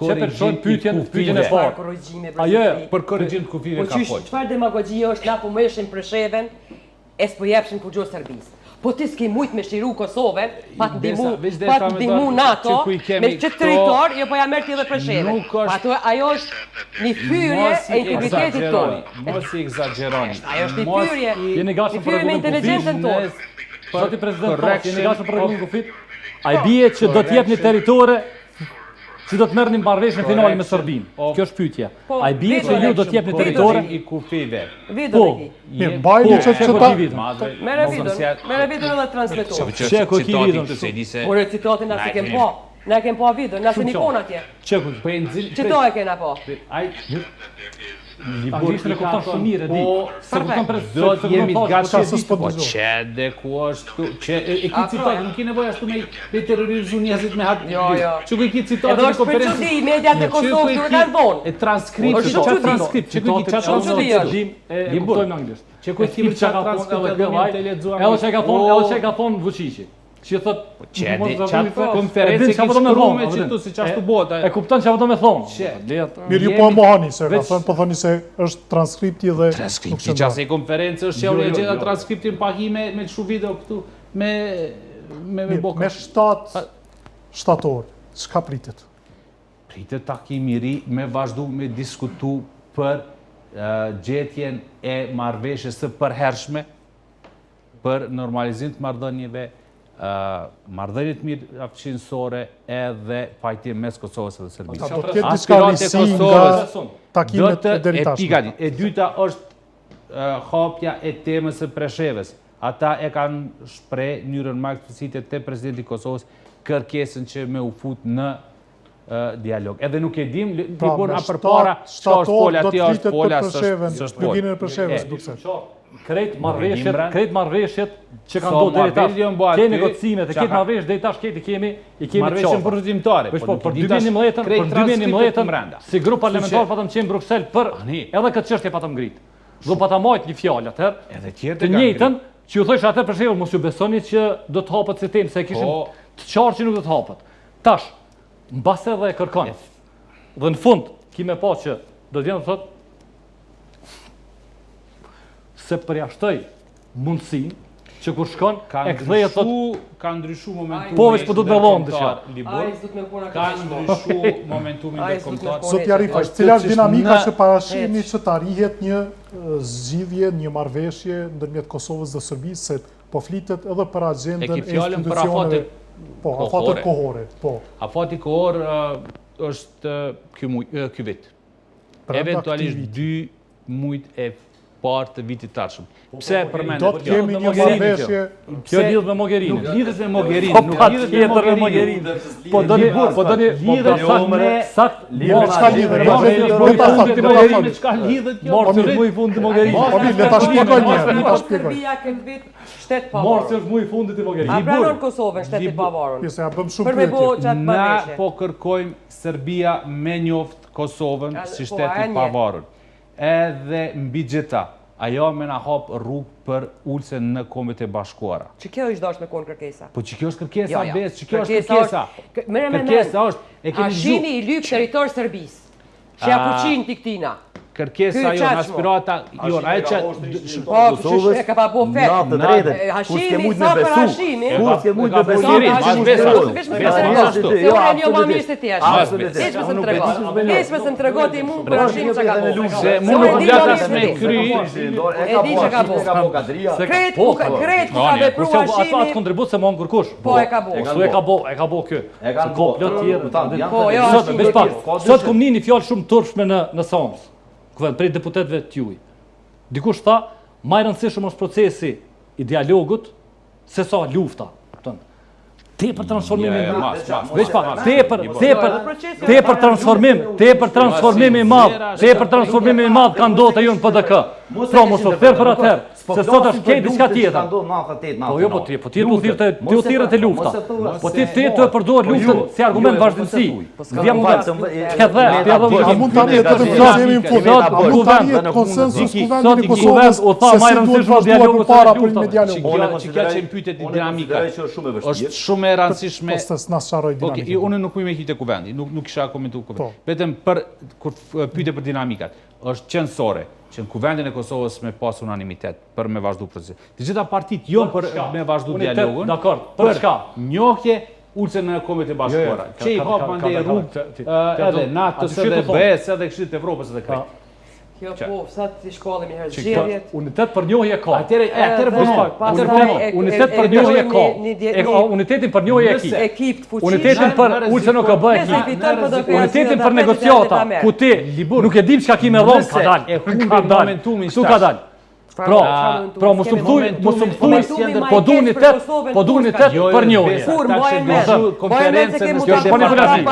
që përshojnë pyetjen e parë. Ajo, për korrigjim të kufive ka fol. Çfarë demagogjia është, na po mëshin Preshevën, e s'po jepshin kur gjë Serbisë. Po ti s'ki mujt me shiru Kosovën, pa të ndihmu NATO, me qëtë territor, jo po ja merë t'jedhe Preshevën. Ajo është një fyrje e integritetit tonë. Mos i egzageroni. Ajo është një fyrje me inteligencën tonë. Zoti president, jeni gashëm për rregullin kufit? A i bie që do t'jep një territore që do të merrni marrëveshjen finale me Serbinë? Kjo është pyetja. A i bie që ju do t'jep një territore i kufive? Po. Mirë, mbajni që ta... Mere vidon edhe transmitohet. Që ku ki vidon? Por e citatin na se kem po. Na kem po vidon, na se nikon atje. Që to e kena po. Anglishtën e kupton shumë mirë, di. Se kupton për do të jemi gatshëm po çe de ku është që e ki citat nuk ke nevojë ashtu me terrorizu njerëzit me hat. Jo. Çu ku ki citat në konferencë. Edhe është mediat e Kosovës nuk e kanë dhënë. E transkript, çu ku ki çfarë transkript e kuptojmë anglisht. Çu ku ki çfarë transkript edhe që ka thonë Vučići. Që thot konferencë që shkruame që tu si çashtu bota. E kupton çfarë do të thonë. Mirë, ju po mohoni se ka thënë, po thoni se është transkripti dhe transkripti çastë konferencë është që unë gjeta transkriptin pa hi me çu video këtu me bokë. Me shtator, çka pritet? Pritet takimi i ri me vazhdu me diskutu për gjetjen e marrëveshjes së përhershme për normalizim të marrëdhënieve, marrëdhënie të mirë afqinësore edhe pajtim mes Kosovës dhe Serbisë. Do të ketë diçka risi nga takimet e deritashme. E dyta është hapja e temës së Preshevës. Ata e kanë shpreh në mënyrën më eksplicite te presidenti i Kosovës kërkesën që me u fut në dialog. Edhe nuk e dim, dikon përpara çka është fola aty është fola s'është fola. Në Preshevës Bruksel. Krejt marrëveshjet që kanë do deri tash, ke negocimet, ke marrëveshje deri tash i kemi marrëveshjen përgjithësimtare. Po për 2011, si grup parlamentar patëm qenë në Bruksel për edhe këtë çështje patëm ngrit. Do pata marrë një fjalë atëherë. Të njëjtën që ju thosh atë për shembull mos ju besoni që do të hapet si temë se kishin të qartë që nuk do të hapet. Tash, mbas edhe e kërkon. Dhe në fund kimë pa që do të vjen të thotë se përjashtoj mundësin që kur shkon e kthej thot ka ndryshuar momentumin. Po veç po do të dallon diçka. Ka ndryshuar momentumin ndërkombëtar. Zoti Arifa, cila është dinamika që parashihni që të arrihet një zgjidhje, një marrëveshje ndërmjet Kosovës dhe Serbisë, se po flitet edhe për agjendën e institucioneve. Po, afati kohore, po. Afati kohor është ky vit. Eventualisht 2 muajt e parë të vitit tashëm. Pse përmendet? Do të kemi një marrëveshje. Kjo lidhet me Mogherini. Nuk lidhet me Mogherini, nuk lidhet me Mogherini. Po doni lidhet sakt çka lidhet? Me çka lidhet kjo? Morsi është muaj i fundit i Mogherini. Po le ta shpjegoj një herë, le ta shpjegoj. Serbia këtë vit shtet pavarur. Morsi është muaj i fundit i Mogherini. A pranon Kosovën shtetit pavarur? Ja bëm shumë pyetje. Na po kërkojmë Serbia me njoft Kosovën si shtetit pavarur. Edhe mbi gjitha, ajo me na hap rrugë për ulse në Kombet e Bashkuara. Që kjo është dashme konë kërkesa? Po që kjo është kërkesa, Bes, që kjo është kërkesa. Kërkesa është, Hashimi i lyp territor Serbisë. Që ja kuqin t'i këtina. Kërkesa jo, aspirata jo, ajo që Kosovës e ka pa po fet. Natë drejtë. Hashimi sa për Hashimi. Kur s'ke mujt me besu. Se unë një ma mirë se ti ashtë. Ishme se më tregot. Ishme se më tregot i mund për Hashimi që ka po. Se mu nuk glatas me kry. E di që ka po. Kret ku ka vepru Hashimi. Atë kontribut se më në kërkush. Po e ka bo. E ka bo kjo. E kanë bo. Po jo Hashimi. Sot kom një fjallë shumë turpshme në Sams. Prej deputetve t'juj. Dikush tha, ma i rëndësishëm është procesi i dialogut, se sa lufta. Tepër transformimi i madh. Veç pak, tepër transformimi i madh ka ndodhur ju në PDK. Pra mos u therr për atëherë, se sot është ke diçka tjetër. Po jo, po ti u thirrët e lufta. Po ti të përdor luftën si argument vazhdimsi. Vjen mund ta jemi në fund. Konsensus kuvendit i Kosovës u tha më rëndësishëm dialogu para për me dialog. Që kjo që pyetjet dinamika është shumë e rëndësishme. Okej, unë nuk më hitë kuvendi, nuk kisha komentuar kuvendin. Vetëm për kur pyetje për dinamikat, është qendrore që në kuvendin e Kosovës me pas unanimitet për me vazhdu procesin. Të gjitha partitë jonë për me vazhdu dialogun, për njohje ulse në Kombet e Bashkuara. Që i hap mandej rrugë edhe NATO-s edhe BE-s edhe Këshillit të Evropës edhe krejt. Kjo po, sa të shkollëm i herë zgjedhjet. Unitet për njohje ka. Atëre unitet për njohje ka. Unitetin për njohje e ki. Ekip të fuqishëm. Unitetin për ulse nuk ka bë e ki. Unitetin për negociata, ku ti nuk e dim çka ki me dhon, ka dalë. Ka dalë. Ktu ka dalë. Pra mos u thuj, po du unitet për njohje. Kur konferencën kjo manipulativ.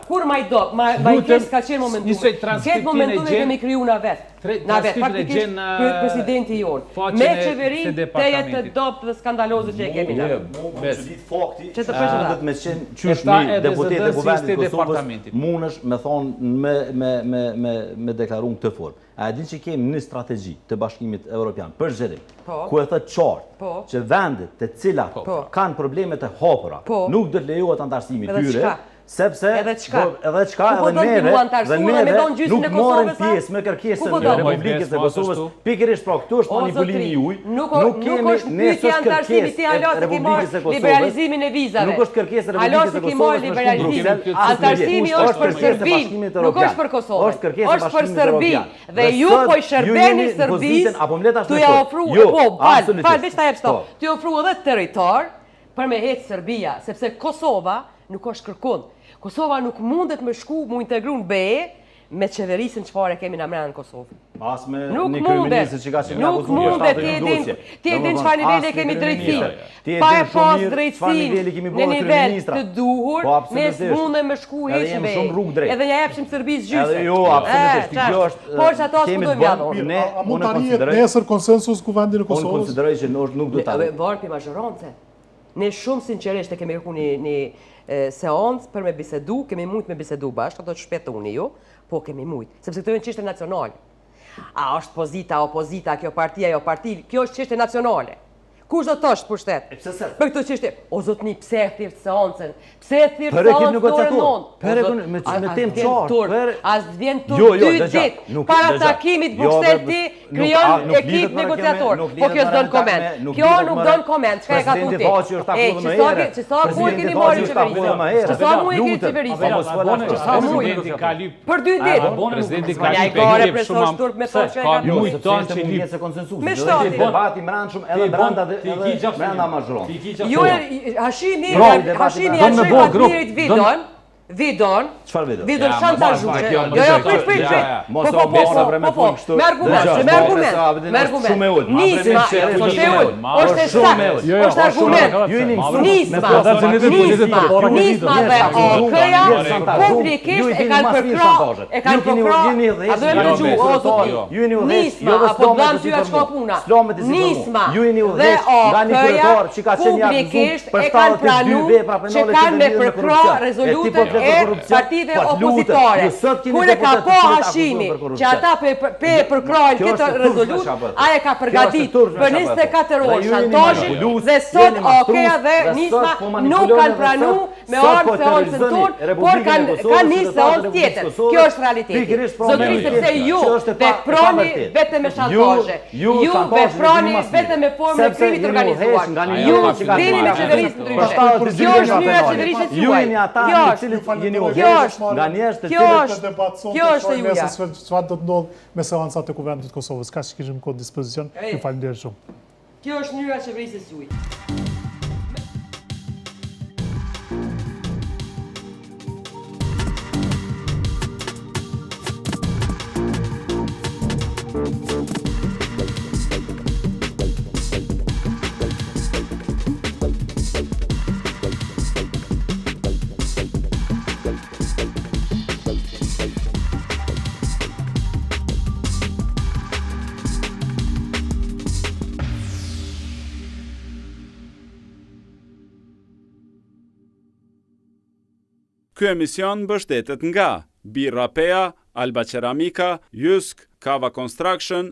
Kur më do, më kes ka qenë momentum. Këtë momentum kemi kriju na vet. Na vet faktikisht presidenti jon. Me qeverinë tejet të dobët dhe skandaloze që e kemi na. Që të përshëndet me qenë qyshmi deputet e kuvendit Kosovës munësh me thonë me deklarun këtë formë. A e din që kemi një strategji të Bashkimit Evropian për zhvillim, ku e thët qartë që vendet të cilat kanë problemet e hapura nuk do të lejohet antarësimi tyre, sepse edhe çka edhe neve nuk marrin pjesë me kërkesën e Republikës së Kosovës, pikërisht pra këtu është manipulimi juaj, nuk kemi ne kërkesë e Republikës së Kosovës, liberalizimin e vizave. Nuk është kërkesë e Republikës së Kosovës. Antarësimi është për Serbinë, nuk është për Kosovën. Është për Serbinë dhe ju po i shërbeni Serbisë. Tu ja ofruar, fal, veç ta jep stop. Ti ofru edhe territor për me heq Serbia, sepse Kosova nuk është kërkund. Kosova nuk mundet me shku, mu integru në BE me qeverisën çfarë kemi në mrenë në Kosovë. As me një kryeministër që ka qenë nuk mundet, ti e din çfarë niveli kemi drejtësi. Pa e pas drejtësi në nivel të duhur, ne s'mundem me shku heq në BE. Edhe ja jepshim Serbisë gjysmë. Edhe jo, absolutisht, kjo është por që ato s'u dojmë janë. A mund ta rrihet nesër konsensus kuvendin e Kosovës? Unë konsideroj që nuk do ta. Varpi mazhorance. Ne shumë sinqerisht e kemi kërku një seancë për me bisedu, kemi mujt me bisedu bashkë, do të shpetë unë ju, po kemi mujt, sepse këto janë çështje nacionale. A është pozita, opozita, kjo partia, jo parti, kjo është çështje nacionale. Kush do të është për shtet? Për këtë çështje, o zotni, pse e thirr seancën? Pse e thirr seancën orën 9? Me temë qartë. As vjen tur 2 ditë para takimit Bruxelles krijon ekip negociator. Po kjo s'don koment. Kjo nuk don koment, çka e ka thonë? Çsa ku e keni marrë qeverisë? Çsa mu e keni qeverisë? Për 2 ditë. Presidenti ka lip me shtati. Debati mbrëmshëm edhe brenda brenda mazhron. Hashimi shoj partnerit videon, Vidon, Çfarë video? vidon shantazhuese. Jo, prit. Me argument. Nisma, është saktë. Është argument. Nisma dhe OK-ja publikisht e kanë përkrahur. A do të dëgjoj, Nisma apo dam ty atë shko puna. Nisma dhe OK-ja publikisht e kanë pranuar që kanë me përkrah rezolutën e partive opozitare. Kur e ka po Hashimi që ata pe përkrahin këtë rezolut, aje ka përgatitur për 24 orë shantazhin dhe sot OK-ja dhe Nisma nuk kanë pranu me orë seancën tonë, por kanë një seancë tjetër. Kjo është realiteti. Zotëri, sepse ju veproni vetëm me shantazhe. Ju veproni vetëm me formë të krimit organizuar. Ju dini me qeverisë ndryshe. Kjo është mënyra e qeverisjes juaj. Kjo është juja. Çfarë do të ndodhë me seancat e Kuvendit të Kosovës? Ka që kishim në kodë dispozicion, ju falenderoj shumë. Kjo është mënyra e qeverisjes juaj. Ky emision mbështetet nga Birra Pea, Alba Ceramika, Jysk, Kava Construction,